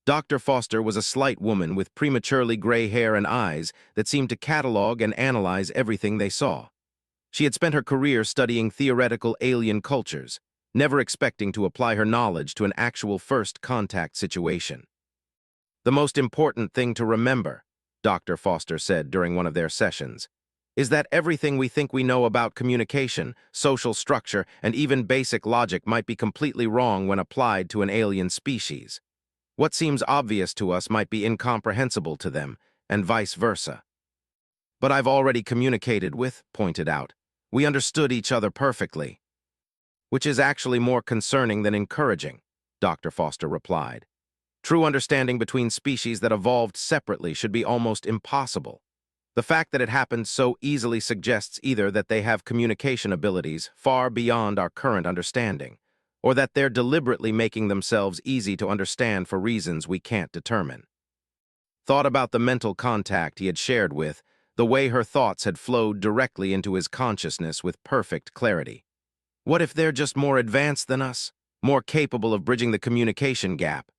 Dr. Foster was a slight woman with prematurely gray hair and eyes that seemed to catalog and analyze everything they saw. She had spent her career studying theoretical alien cultures, never expecting to apply her knowledge to an actual first contact situation. The most important thing to remember, Dr. Foster said during one of their sessions, is that everything we think we know about communication, social structure, and even basic logic might be completely wrong when applied to an alien species. What seems obvious to us might be incomprehensible to them, and vice versa. But I've already communicated with, pointed out. We understood each other perfectly. Which is actually more concerning than encouraging, Dr. Foster replied. True understanding between species that evolved separately should be almost impossible. The fact that it happened so easily suggests either that they have communication abilities far beyond our current understanding, or that they're deliberately making themselves easy to understand for reasons we can't determine. Thought about the mental contact he had shared with, the way her thoughts had flowed directly into his consciousness with perfect clarity. What if they're just more advanced than us, more capable of bridging the communication gap?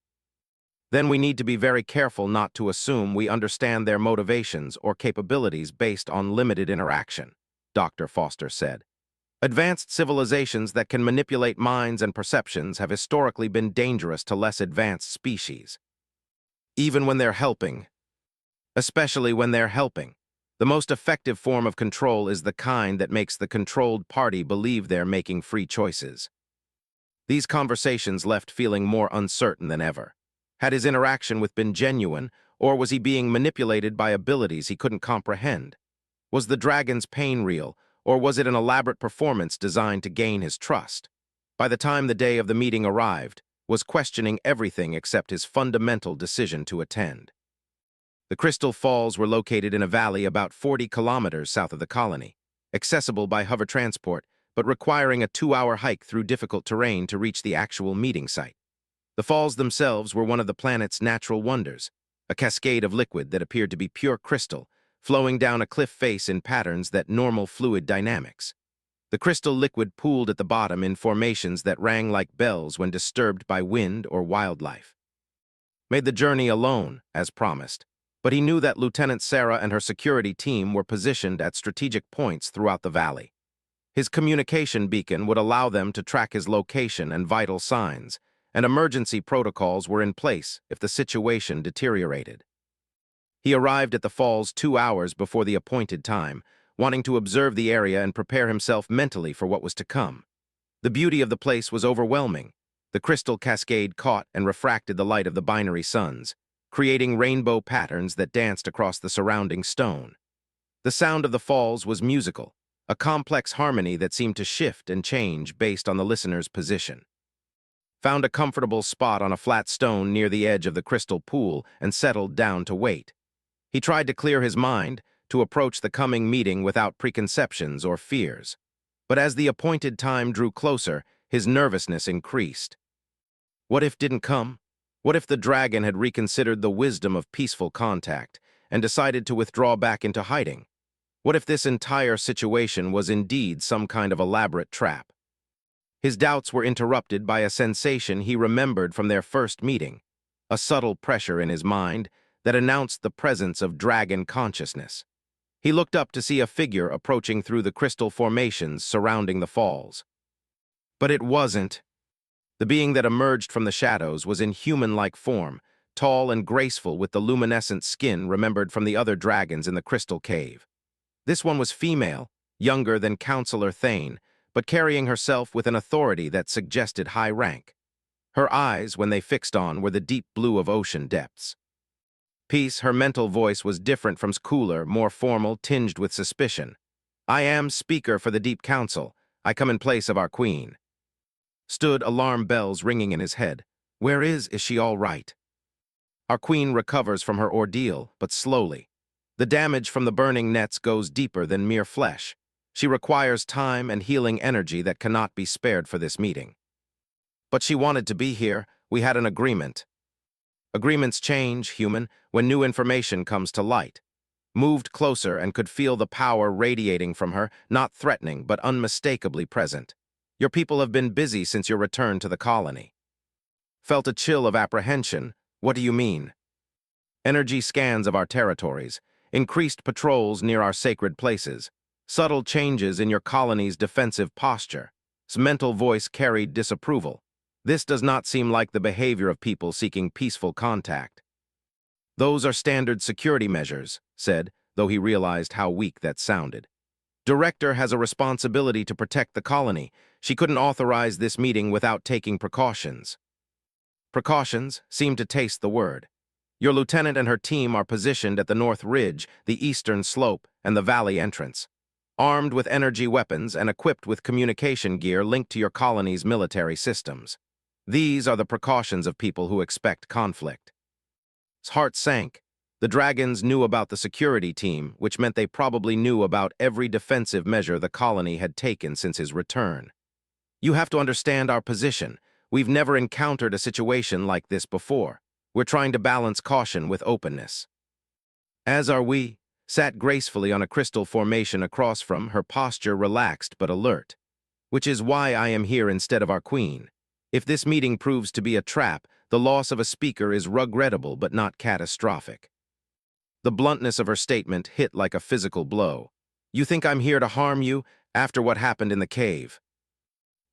Then we need to be very careful not to assume we understand their motivations or capabilities based on limited interaction, Dr. Foster said. Advanced civilizations that can manipulate minds and perceptions have historically been dangerous to less advanced species. Even when they're helping. Especially when they're helping. The most effective form of control is the kind that makes the controlled party believe they're making free choices. These conversations left feeling more uncertain than ever. Had his interaction with been genuine, or was he being manipulated by abilities he couldn't comprehend? Was the dragon's pain real, or was it an elaborate performance designed to gain his trust? By the time the day of the meeting arrived, was questioning everything except his fundamental decision to attend. The Crystal Falls were located in a valley about 40 kilometers south of the colony, accessible by hover transport, but requiring a 2-hour hike through difficult terrain to reach the actual meeting site. The falls themselves were one of the planet's natural wonders, a cascade of liquid that appeared to be pure crystal, flowing down a cliff face in patterns that normal fluid dynamics. The crystal liquid pooled at the bottom in formations that rang like bells when disturbed by wind or wildlife. Made the journey alone, as promised, but he knew that Lieutenant Sarah and her security team were positioned at strategic points throughout the valley. His communication beacon would allow them to track his location and vital signs, and emergency protocols were in place if the situation deteriorated. He arrived at the falls 2 hours before the appointed time, wanting to observe the area and prepare himself mentally for what was to come. The beauty of the place was overwhelming. The crystal cascade caught and refracted the light of the binary suns, creating rainbow patterns that danced across the surrounding stone. The sound of the falls was musical, a complex harmony that seemed to shift and change based on the listener's position. Found a comfortable spot on a flat stone near the edge of the crystal pool and settled down to wait. He tried to clear his mind, to approach the coming meeting without preconceptions or fears. But as the appointed time drew closer, his nervousness increased. What if didn't come? What if the dragon had reconsidered the wisdom of peaceful contact and decided to withdraw back into hiding? What if this entire situation was indeed some kind of elaborate trap? His doubts were interrupted by a sensation he remembered from their first meeting, a subtle pressure in his mind that announced the presence of dragon consciousness. He looked up to see a figure approaching through the crystal formations surrounding the falls. But it wasn't. The being that emerged from the shadows was in human-like form, tall and graceful with the luminescent skin remembered from the other dragons in the crystal cave. This one was female, younger than Counselor Thane, but carrying herself with an authority that suggested high rank. Her eyes, when they fixed on, were the deep blue of ocean depths. Peace, her mental voice was different from cooler, more formal, tinged with suspicion. I am Speaker for the Deep Council. I come in place of our queen. Stood alarm bells ringing in his head. Where is she all right? Our queen recovers from her ordeal, but slowly. The damage from the burning nets goes deeper than mere flesh. She requires time and healing energy that cannot be spared for this meeting. But she wanted to be here. We had an agreement. Agreements change, human, when new information comes to light. Moved closer and could feel the power radiating from her, not threatening but unmistakably present. Your people have been busy since your return to the colony. Felt a chill of apprehension. What do you mean? Energy scans of our territories, increased patrols near our sacred places, subtle changes in your colony's defensive posture. His mental voice carried disapproval. This does not seem like the behavior of people seeking peaceful contact. Those are standard security measures, said, though he realized how weak that sounded. Director has a responsibility to protect the colony. She couldn't authorize this meeting without taking precautions. Precautions seem to taste the word. Your lieutenant and her team are positioned at the North Ridge, the eastern slope, and the valley entrance, armed with energy weapons and equipped with communication gear linked to your colony's military systems. These are the precautions of people who expect conflict. His heart sank. The dragons knew about the security team, which meant they probably knew about every defensive measure the colony had taken since his return. You have to understand our position. We've never encountered a situation like this before. We're trying to balance caution with openness. As are we, sat gracefully on a crystal formation across from, her posture relaxed but alert. Which is why I am here instead of our queen. If this meeting proves to be a trap, the loss of a speaker is regrettable but not catastrophic. The bluntness of her statement hit like a physical blow. You think I'm here to harm you after what happened in the cave?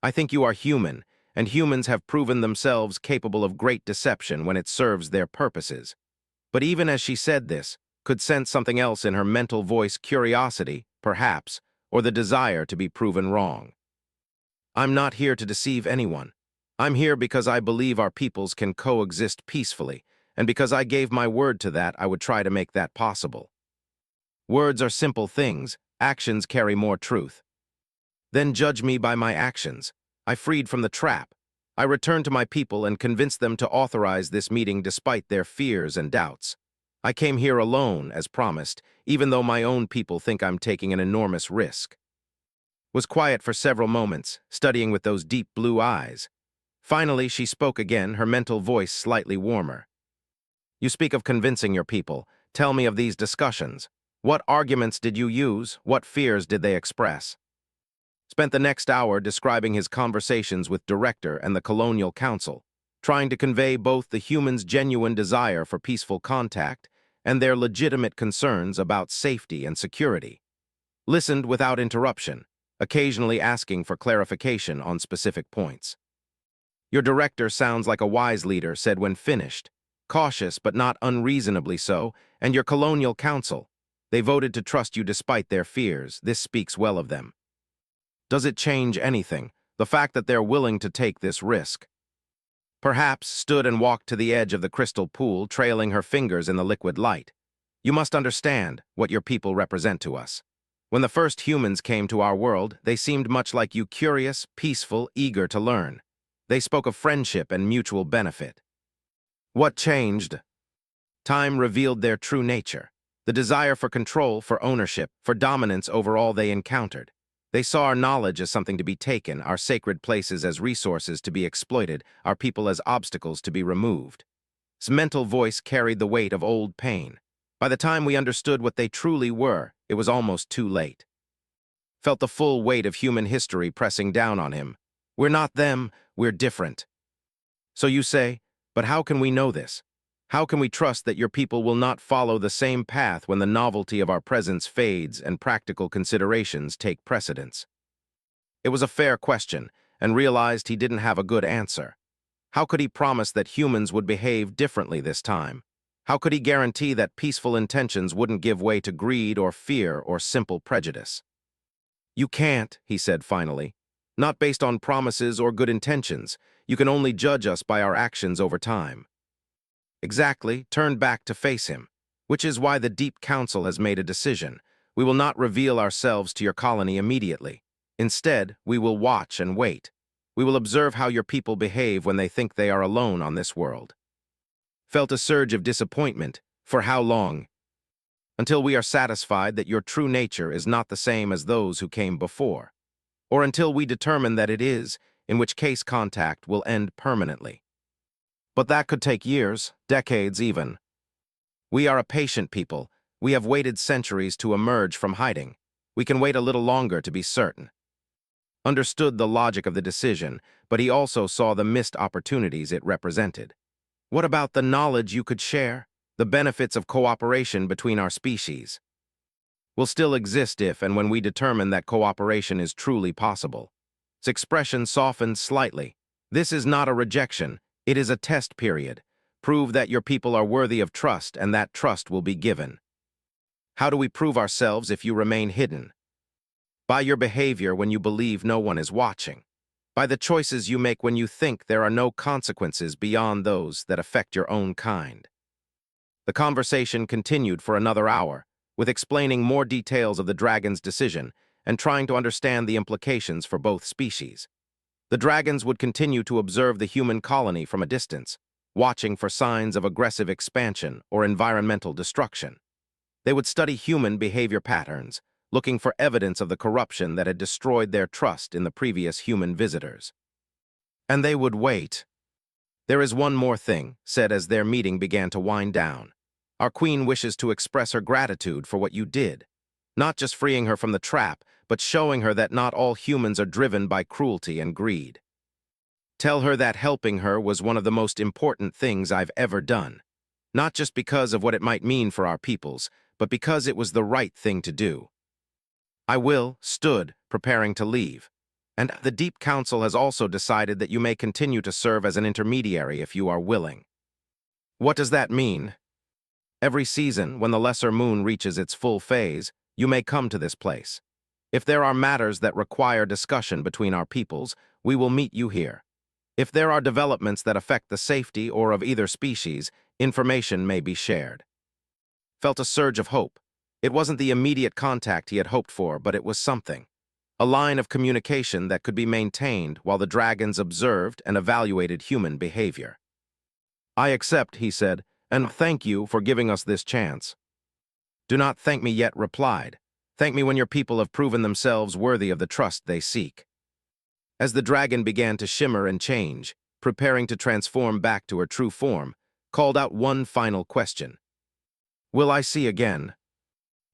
I think you are human, and humans have proven themselves capable of great deception when it serves their purposes. But even as she said this, could sense something else in her mental voice, curiosity, perhaps, or the desire to be proven wrong. I'm not here to deceive anyone. I'm here because I believe our peoples can coexist peacefully, and because I gave my word to that, I would try to make that possible. Words are simple things, actions carry more truth. Then judge me by my actions. I freed from the trap. I returned to my people and convinced them to authorize this meeting despite their fears and doubts. I came here alone, as promised, even though my own people think I'm taking an enormous risk. Was quiet for several moments, studying with those deep blue eyes. Finally, she spoke again, her mental voice slightly warmer. You speak of convincing your people. Tell me of these discussions. What arguments did you use? What fears did they express? Spent the next hour describing his conversations with Director and the Colonial Council, trying to convey both the humans' genuine desire for peaceful contact and their legitimate concerns about safety and security. Listened without interruption, occasionally asking for clarification on specific points. Your director sounds like a wise leader, said when finished. Cautious but not unreasonably so, and your Colonial Council. They voted to trust you despite their fears. This speaks well of them. Does it change anything, the fact that they're willing to take this risk? Perhaps stood and walked to the edge of the crystal pool, trailing her fingers in the liquid light. You must understand what your people represent to us. When the first humans came to our world, they seemed much like you, curious, peaceful, eager to learn. They spoke of friendship and mutual benefit. What changed? Time revealed their true nature, the desire for control, for ownership, for dominance over all they encountered. They saw our knowledge as something to be taken, our sacred places as resources to be exploited, our people as obstacles to be removed. His mental voice carried the weight of old pain. By the time we understood what they truly were, it was almost too late. Felt the full weight of human history pressing down on him. We're not them, we're different. So you say, but how can we know this? How can we trust that your people will not follow the same path when the novelty of our presence fades and practical considerations take precedence? It was a fair question, and realized he didn't have a good answer. How could he promise that humans would behave differently this time? How could he guarantee that peaceful intentions wouldn't give way to greed or fear or simple prejudice? You can't, he said finally. Not based on promises or good intentions. You can only judge us by our actions over time. Exactly, turned back to face him, which is why the Deep Council has made a decision. We will not reveal ourselves to your colony immediately. Instead, we will watch and wait. We will observe how your people behave when they think they are alone on this world. Felt a surge of disappointment. For how long? Until we are satisfied that your true nature is not the same as those who came before. Or until we determine that it is, in which case contact will end permanently. But that could take years, decades even. We are a patient people. We have waited centuries to emerge from hiding. We can wait a little longer to be certain. Understood the logic of the decision, but he also saw the missed opportunities it represented. What about the knowledge you could share? The benefits of cooperation between our species will still exist if and when we determine that cooperation is truly possible. Its expression softened slightly. This is not a rejection. It is a test period. Prove that your people are worthy of trust, and that trust will be given. How do we prove ourselves if you remain hidden? By your behavior when you believe no one is watching. By the choices you make when you think there are no consequences beyond those that affect your own kind. The conversation continued for another hour, with explaining more details of the dragon's decision and trying to understand the implications for both species. The dragons would continue to observe the human colony from a distance, watching for signs of aggressive expansion or environmental destruction. They would study human behavior patterns, looking for evidence of the corruption that had destroyed their trust in the previous human visitors. And they would wait. There is one more thing, said as their meeting began to wind down. Our queen wishes to express her gratitude for what you did. Not just freeing her from the trap, but showing her that not all humans are driven by cruelty and greed. Tell her that helping her was one of the most important things I've ever done. Not just because of what it might mean for our peoples, but because it was the right thing to do. I will, stood, preparing to leave. And the Deep Council has also decided that you may continue to serve as an intermediary if you are willing. What does that mean? Every season, when the lesser moon reaches its full phase, you may come to this place. If there are matters that require discussion between our peoples, we will meet you here. If there are developments that affect the safety or of either species, information may be shared. Felt a surge of hope. It wasn't the immediate contact he had hoped for, but it was something. A line of communication that could be maintained while the dragons observed and evaluated human behavior. "I accept," he said, "and thank you for giving us this chance." "Do not thank me yet," replied. "Thank me when your people have proven themselves worthy of the trust they seek." As the dragon began to shimmer and change, preparing to transform back to her true form, called out one final question. "Will I see again?"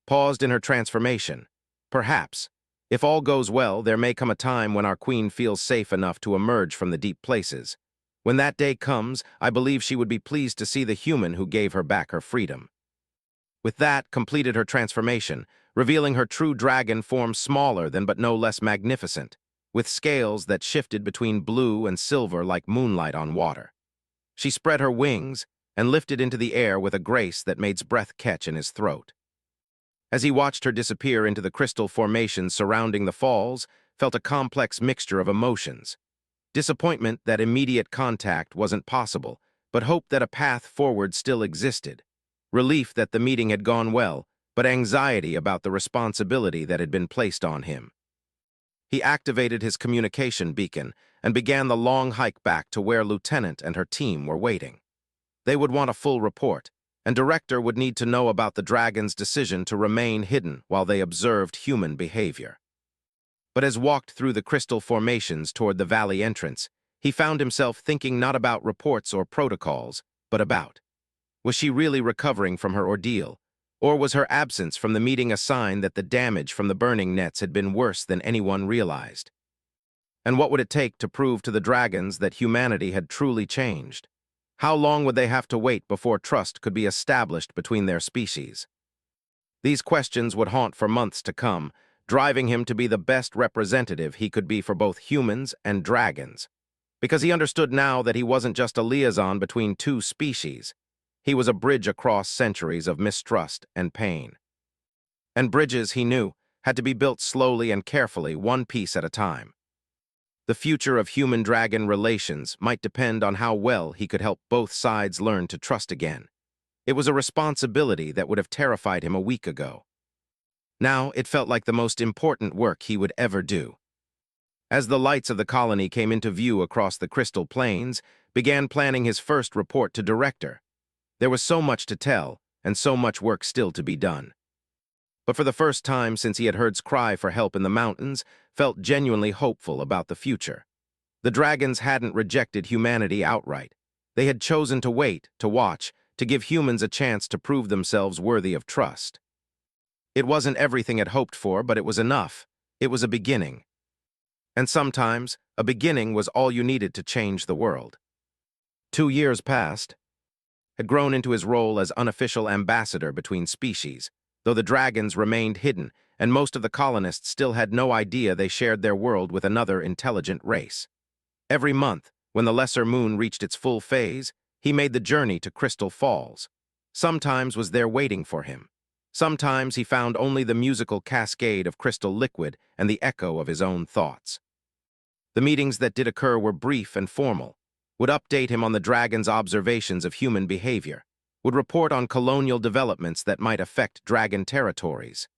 Paused in her transformation. "Perhaps. If all goes well, there may come a time when our queen feels safe enough to emerge from the deep places. When that day comes, I believe she would be pleased to see the human who gave her back her freedom." With that, completed her transformation, revealing her true dragon form smaller than but no less magnificent, with scales that shifted between blue and silver like moonlight on water. She spread her wings and lifted into the air with a grace that made his breath catch in his throat. As he watched her disappear into the crystal formations surrounding the falls, felt a complex mixture of emotions. Disappointment that immediate contact wasn't possible, but hope that a path forward still existed. Relief that the meeting had gone well, but anxiety about the responsibility that had been placed on him. He activated his communication beacon and began the long hike back to where Lieutenant and her team were waiting. They would want a full report, and Director would need to know about the dragon's decision to remain hidden while they observed human behavior. But as walked through the crystal formations toward the valley entrance, he found himself thinking not about reports or protocols, but about, was she really recovering from her ordeal? Or was her absence from the meeting a sign that the damage from the burning nets had been worse than anyone realized? And what would it take to prove to the dragons that humanity had truly changed? How long would they have to wait before trust could be established between their species? These questions would haunt for months to come, driving him to be the best representative he could be for both humans and dragons. Because he understood now that he wasn't just a liaison between two species. He was a bridge across centuries of mistrust and pain. And bridges, he knew, had to be built slowly and carefully, one piece at a time. The future of human-dragon relations might depend on how well he could help both sides learn to trust again. It was a responsibility that would have terrified him a week ago. Now it felt like the most important work he would ever do. As the lights of the colony came into view across the crystal plains, began planning his first report to Director. There was so much to tell, and so much work still to be done. But for the first time since he had heard cry for help in the mountains, felt genuinely hopeful about the future. The dragons hadn't rejected humanity outright. They had chosen to wait, to watch, to give humans a chance to prove themselves worthy of trust. It wasn't everything it hoped for, but it was enough. It was a beginning. And sometimes, a beginning was all you needed to change the world. 2 years passed. Had grown into his role as unofficial ambassador between species, though the dragons remained hidden, and most of the colonists still had no idea they shared their world with another intelligent race. Every month, when the lesser moon reached its full phase, he made the journey to Crystal Falls. Sometimes was there waiting for him. Sometimes he found only the musical cascade of crystal liquid and the echo of his own thoughts. The meetings that did occur were brief and formal, would update him on the dragon's observations of human behavior, would report on colonial developments that might affect dragon territories.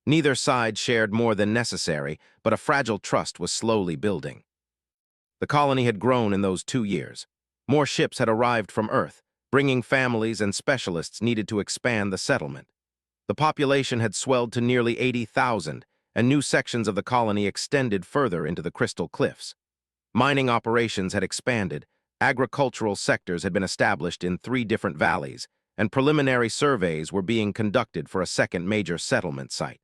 Neither side shared more than necessary, but a fragile trust was slowly building. The colony had grown in those 2 years. More ships had arrived from Earth, bringing families and specialists needed to expand the settlement. The population had swelled to nearly 80,000, and new sections of the colony extended further into the Crystal Cliffs. Mining operations had expanded, agricultural sectors had been established in 3 different valleys, and preliminary surveys were being conducted for a second major settlement site.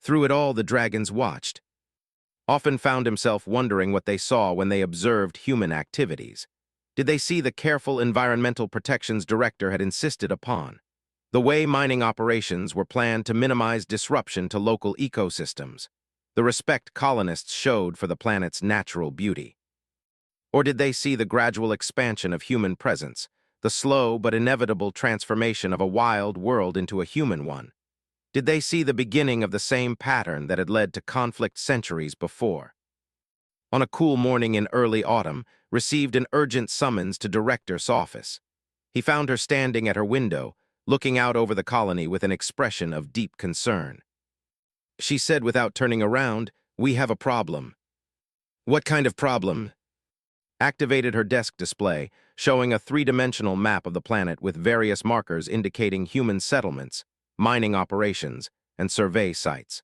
Through it all, the dragons watched. Often found himself wondering what they saw when they observed human activities. Did they see the careful environmental protections Director had insisted upon? The way mining operations were planned to minimize disruption to local ecosystems, the respect colonists showed for the planet's natural beauty. Or did they see the gradual expansion of human presence, the slow but inevitable transformation of a wild world into a human one? Did they see the beginning of the same pattern that had led to conflict centuries before? On a cool morning in early autumn, received an urgent summons to Director's office. He found her standing at her window, looking out over the colony with an expression of deep concern. She said without turning around, "We have a problem." "What kind of problem?" Activated her desk display, showing a three-dimensional map of the planet with various markers indicating human settlements, mining operations, and survey sites.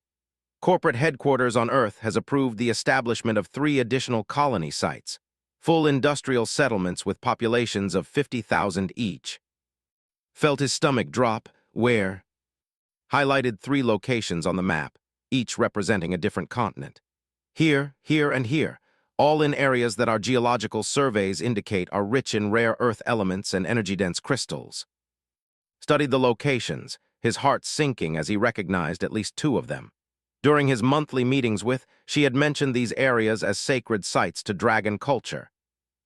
Corporate headquarters on Earth has approved the establishment of 3 additional colony sites, full industrial settlements with populations of 50,000 each. Felt his stomach drop. Where? Highlighted 3 locations on the map, each representing a different continent. Here, here, and here, all in areas that our geological surveys indicate are rich in rare Earth elements and energy-dense crystals. Studied the locations, his heart sinking as he recognized at least 2 of them. During his monthly meetings with, she had mentioned these areas as sacred sites to dragon culture,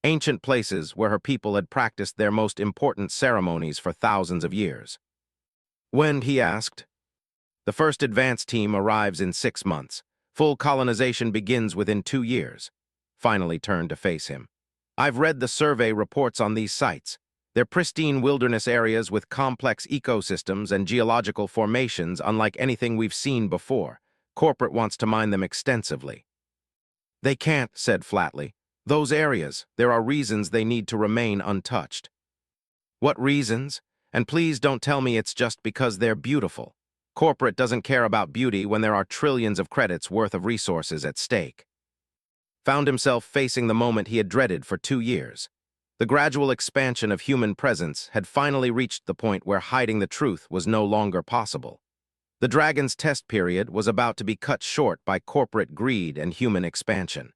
ancient places where her people had practiced their most important ceremonies for thousands of years. When, he asked. The first advance team arrives in 6 months. Full colonization begins within 2 years. Finally turned to face him. I've read the survey reports on these sites. They're pristine wilderness areas with complex ecosystems and geological formations unlike anything we've seen before. Corporate wants to mine them extensively. They can't, said flatly. Those areas, there are reasons they need to remain untouched. What reasons? And please don't tell me it's just because they're beautiful. Corporate doesn't care about beauty when there are trillions of credits worth of resources at stake. Found himself facing the moment he had dreaded for 2 years. The gradual expansion of human presence had finally reached the point where hiding the truth was no longer possible. The dragon's test period was about to be cut short by corporate greed and human expansion.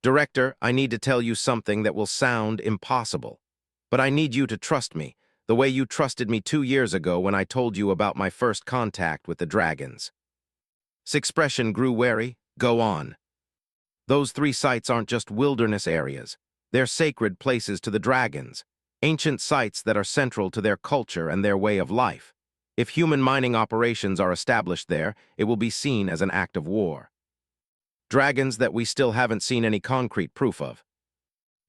Director, I need to tell you something that will sound impossible. But I need you to trust me, the way you trusted me 2 years ago when I told you about my first contact with the dragons. His expression grew wary. Go on. Those 3 sites aren't just wilderness areas. They're sacred places to the dragons, ancient sites that are central to their culture and their way of life. If human mining operations are established there, it will be seen as an act of war. Dragons that we still haven't seen any concrete proof of.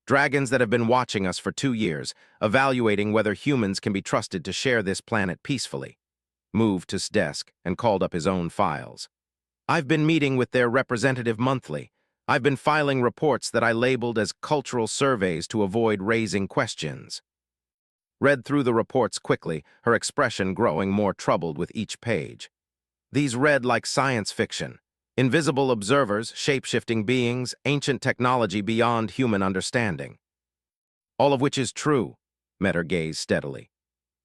Dragons that have been watching us for 2 years, evaluating whether humans can be trusted to share this planet peacefully. Moved to his desk and called up his own files. I've been meeting with their representative monthly. I've been filing reports that I labeled as cultural surveys to avoid raising questions. Read through the reports quickly, her expression growing more troubled with each page. These read like science fiction. Invisible observers, shape-shifting beings, ancient technology beyond human understanding. All of which is true, met her gaze steadily.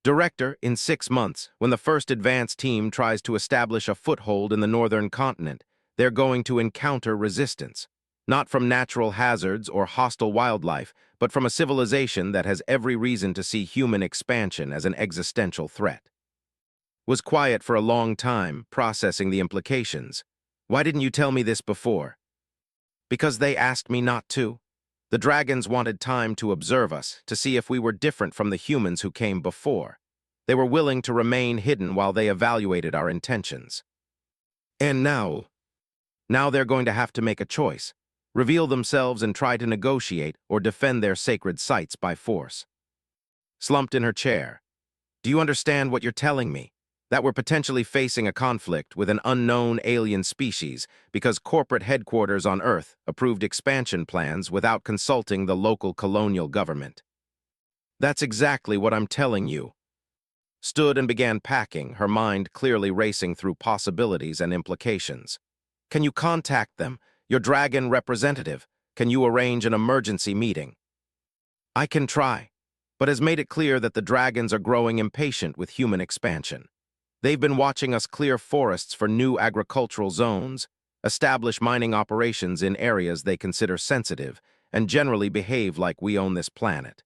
Director, in 6 months, when the first advance team tries to establish a foothold in the northern continent, they're going to encounter resistance. Not from natural hazards or hostile wildlife, but from a civilization that has every reason to see human expansion as an existential threat. Was quiet for a long time, processing the implications. Why didn't you tell me this before? Because they asked me not to. The dragons wanted time to observe us, to see if we were different from the humans who came before. They were willing to remain hidden while they evaluated our intentions. And now they're going to have to make a choice. Reveal themselves and try to negotiate or defend their sacred sites by force. Slumped in her chair. Do you understand what you're telling me? That we're potentially facing a conflict with an unknown alien species because corporate headquarters on Earth approved expansion plans without consulting the local colonial government. That's exactly what I'm telling you. Stood and began packing, her mind clearly racing through possibilities and implications. Can you contact them? Your dragon representative, can you arrange an emergency meeting? I can try, but has made it clear that the dragons are growing impatient with human expansion. They've been watching us clear forests for new agricultural zones, establish mining operations in areas they consider sensitive, and generally behave like we own this planet.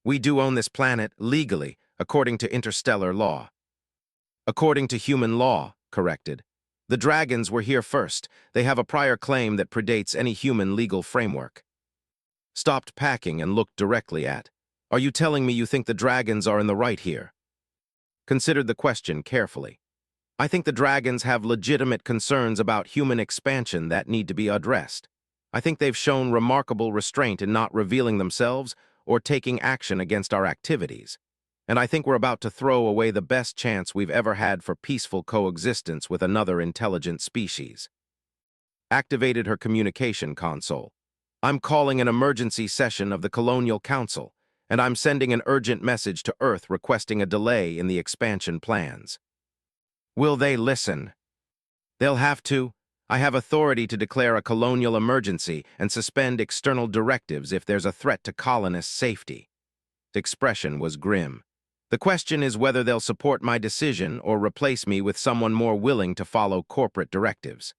We do own this planet legally, according to interstellar law. According to human law, corrected. The dragons were here first. They have a prior claim that predates any human legal framework. Stopped packing and looked directly at. Are you telling me you think the dragons are in the right here? Considered the question carefully. I think the dragons have legitimate concerns about human expansion that need to be addressed. I think they've shown remarkable restraint in not revealing themselves or taking action against our activities. and I think we're about to throw away the best chance we've ever had for peaceful coexistence with another intelligent species. Activated her communication console. I'm calling an emergency session of the Colonial Council, and I'm sending an urgent message to Earth requesting a delay in the expansion plans. Will they listen? They'll have to. I have authority to declare a colonial emergency and suspend external directives if there's a threat to colonists' safety. The expression was grim. The question is whether they'll support my decision or replace me with someone more willing to follow corporate directives.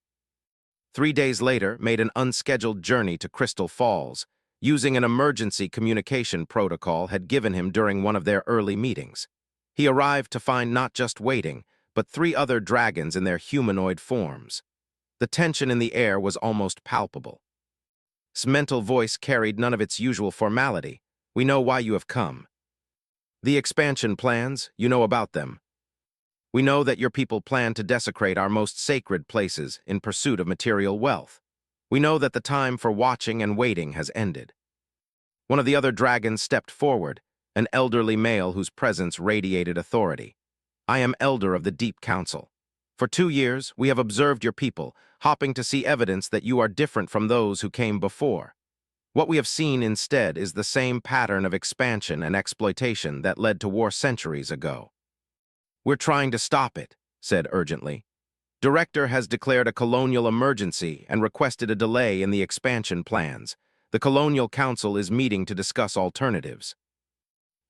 3 days later, made an unscheduled journey to Crystal Falls, using an emergency communication protocol had given him during one of their early meetings. He arrived to find not just waiting, but 3 other dragons in their humanoid forms. The tension in the air was almost palpable. His mental voice carried none of its usual formality. We know why you have come. The expansion plans, you know about them. We know that your people plan to desecrate our most sacred places in pursuit of material wealth. We know that the time for watching and waiting has ended. One of the other dragons stepped forward, an elderly male whose presence radiated authority. I am Elder of the Deep Council. For 2 years, we have observed your people, hoping to see evidence that you are different from those who came before. What we have seen instead is the same pattern of expansion and exploitation that led to war centuries ago. We're trying to stop it, said urgently. Director has declared a colonial emergency and requested a delay in the expansion plans. The Colonial Council is meeting to discuss alternatives.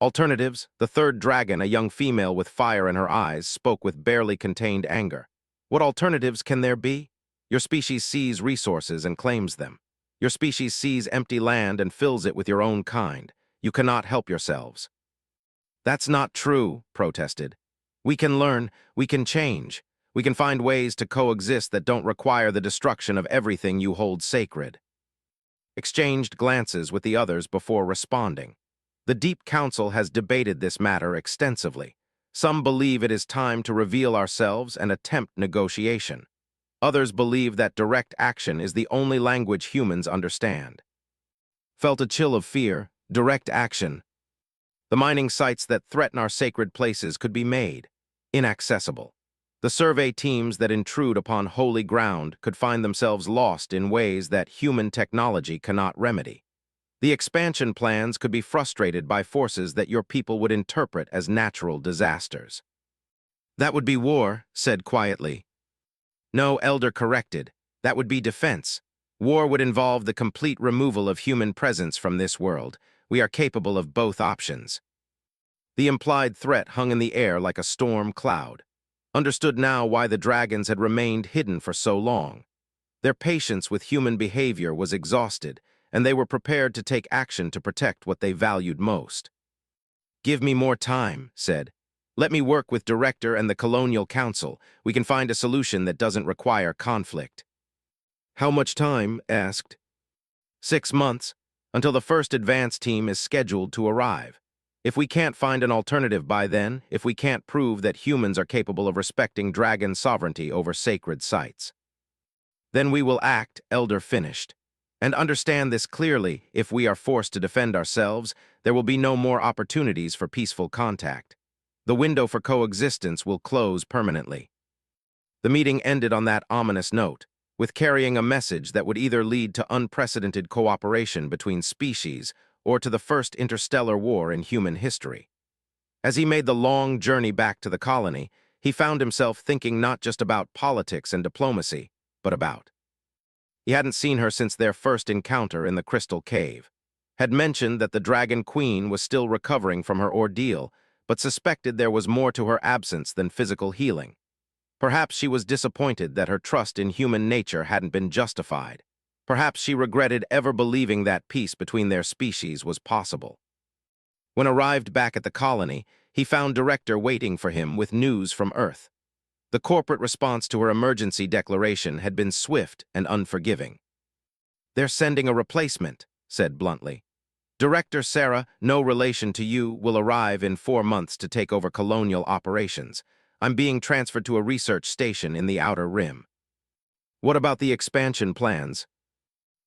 Alternatives? The third dragon, a young female with fire in her eyes, spoke with barely contained anger. What alternatives can there be? Your species sees resources and claims them. Your species sees empty land and fills it with your own kind. You cannot help yourselves. That's not true, protested. We can learn, we can change. We can find ways to coexist that don't require the destruction of everything you hold sacred. Exchanged glances with the others before responding. The Deep Council has debated this matter extensively. Some believe it is time to reveal ourselves and attempt negotiation. Others believe that direct action is the only language humans understand. Felt a chill of fear. Direct action. The mining sites that threaten our sacred places could be made inaccessible. The survey teams that intrude upon holy ground could find themselves lost in ways that human technology cannot remedy. The expansion plans could be frustrated by forces that your people would interpret as natural disasters. That would be war, said quietly. No, Elder corrected. That would be defense. War would involve the complete removal of human presence from this world. We are capable of both options. The implied threat hung in the air like a storm cloud. Understood now why the dragons had remained hidden for so long. Their patience with human behavior was exhausted, and they were prepared to take action to protect what they valued most. Give me more time, said. Let me work with Director and the Colonial Council. We can find a solution that doesn't require conflict. How much time? Asked. 6 months, until the first advance team is scheduled to arrive. If we can't find an alternative by then, if we can't prove that humans are capable of respecting dragon sovereignty over sacred sites, then we will act, Elder finished. And understand this clearly, if we are forced to defend ourselves, there will be no more opportunities for peaceful contact. The window for coexistence will close permanently. The meeting ended on that ominous note, with carrying a message that would either lead to unprecedented cooperation between species or to the first interstellar war in human history. As he made the long journey back to the colony, he found himself thinking not just about politics and diplomacy, but about. He hadn't seen her since their first encounter in the Crystal Cave. Had mentioned that the Dragon Queen was still recovering from her ordeal, but suspected there was more to her absence than physical healing. Perhaps she was disappointed that her trust in human nature hadn't been justified. Perhaps she regretted ever believing that peace between their species was possible. When arrived back at the colony, he found Director waiting for him with news from Earth. The corporate response to her emergency declaration had been swift and unforgiving. They're sending a replacement, said bluntly. Director Sarah, no relation to you, will arrive in 4 months to take over colonial operations. I'm being transferred to a research station in the Outer Rim. What about the expansion plans?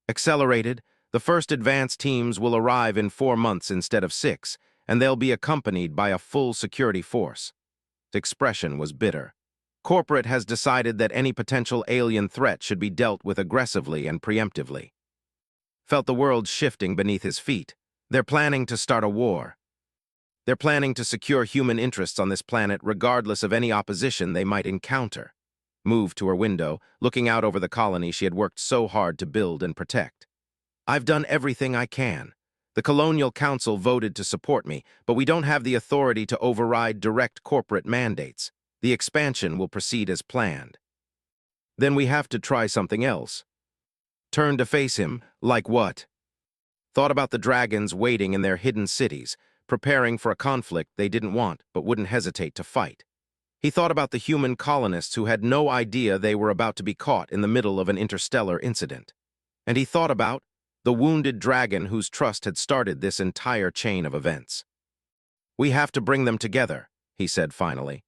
Accelerated, the first advance teams will arrive in 4 months instead of 6, and they'll be accompanied by a full security force. The expression was bitter. Corporate has decided that any potential alien threat should be dealt with aggressively and preemptively. Felt the world shifting beneath his feet. They're planning to start a war. They're planning to secure human interests on this planet regardless of any opposition they might encounter. Moved to her window, looking out over the colony she had worked so hard to build and protect. I've done everything I can. The Colonial Council voted to support me, but we don't have the authority to override direct corporate mandates. The expansion will proceed as planned. Then we have to try something else. Turn to face him, like what? Thought about the dragons waiting in their hidden cities, preparing for a conflict they didn't want but wouldn't hesitate to fight. He thought about the human colonists who had no idea they were about to be caught in the middle of an interstellar incident. And he thought about the wounded dragon whose trust had started this entire chain of events. We have to bring them together, he said finally.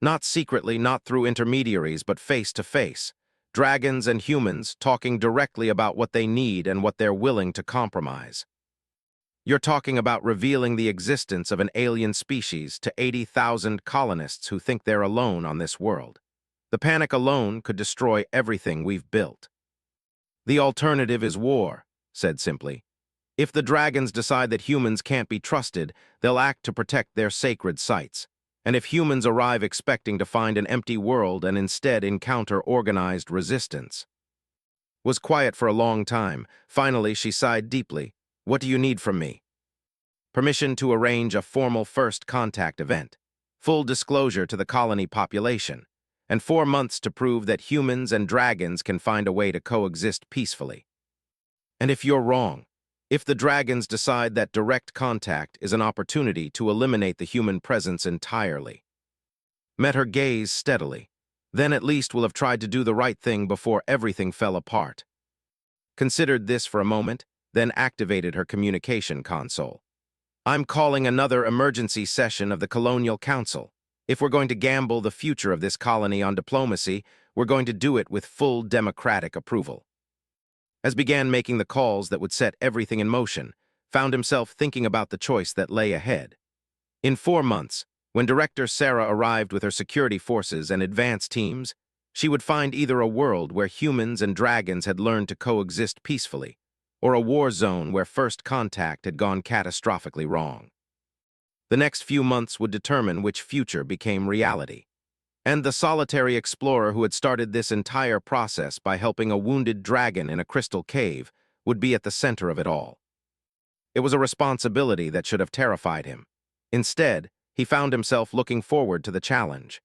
Not secretly, not through intermediaries, but face to face. Dragons and humans talking directly about what they need and what they're willing to compromise. You're talking about revealing the existence of an alien species to 80,000 colonists who think they're alone on this world. The panic alone could destroy everything we've built. The alternative is war, said simply. If the dragons decide that humans can't be trusted, they'll act to protect their sacred sites. And if humans arrive expecting to find an empty world and instead encounter organized resistance. Was quiet for a long time. Finally, she sighed deeply. What do you need from me? Permission to arrange a formal first contact event, full disclosure to the colony population, and 4 months to prove that humans and dragons can find a way to coexist peacefully. And if you're wrong, if the dragons decide that direct contact is an opportunity to eliminate the human presence entirely. Met her gaze steadily. Then at least we'll have tried to do the right thing before everything fell apart. Considered this for a moment, then activated her communication console. I'm calling another emergency session of the Colonial Council. If we're going to gamble the future of this colony on diplomacy, we're going to do it with full democratic approval. As began making the calls that would set everything in motion, found himself thinking about the choice that lay ahead. In 4 months, when Director Sarah arrived with her security forces and advanced teams, she would find either a world where humans and dragons had learned to coexist peacefully, or a war zone where first contact had gone catastrophically wrong. The next few months would determine which future became reality. And the solitary explorer who had started this entire process by helping a wounded dragon in a crystal cave would be at the center of it all. It was a responsibility that should have terrified him. Instead, he found himself looking forward to the challenge.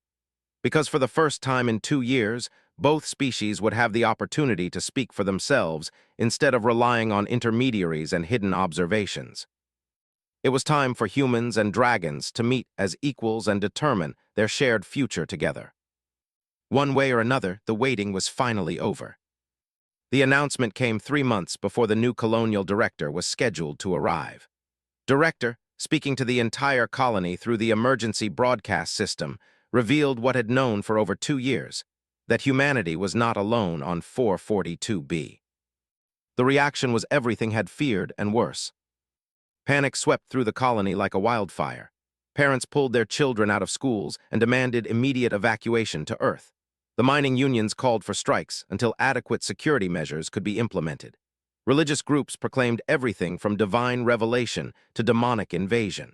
Because for the first time in 2 years, both species would have the opportunity to speak for themselves instead of relying on intermediaries and hidden observations. It was time for humans and dragons to meet as equals and determine their shared future together. One way or another, the waiting was finally over. The announcement came 3 months before the new colonial director was scheduled to arrive. Director, speaking to the entire colony through the emergency broadcast system, revealed what had known for over 2 years, that humanity was not alone on 442b. The reaction was everything had feared and worse. Panic swept through the colony like a wildfire. Parents pulled their children out of schools and demanded immediate evacuation to Earth. The mining unions called for strikes until adequate security measures could be implemented. Religious groups proclaimed everything from divine revelation to demonic invasion.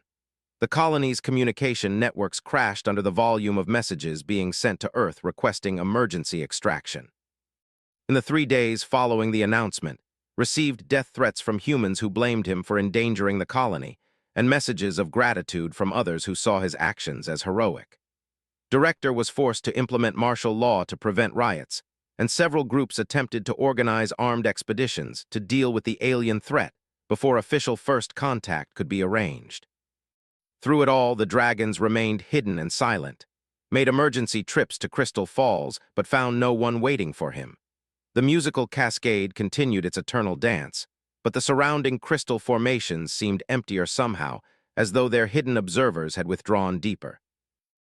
The colony's communication networks crashed under the volume of messages being sent to Earth requesting emergency extraction. In the 3 days following the announcement, received death threats from humans who blamed him for endangering the colony, and messages of gratitude from others who saw his actions as heroic. Director was forced to implement martial law to prevent riots, and several groups attempted to organize armed expeditions to deal with the alien threat before official first contact could be arranged. Through it all, the dragons remained hidden and silent, made emergency trips to Crystal Falls, but found no one waiting for him. The musical cascade continued its eternal dance, but the surrounding crystal formations seemed emptier somehow, as though their hidden observers had withdrawn deeper.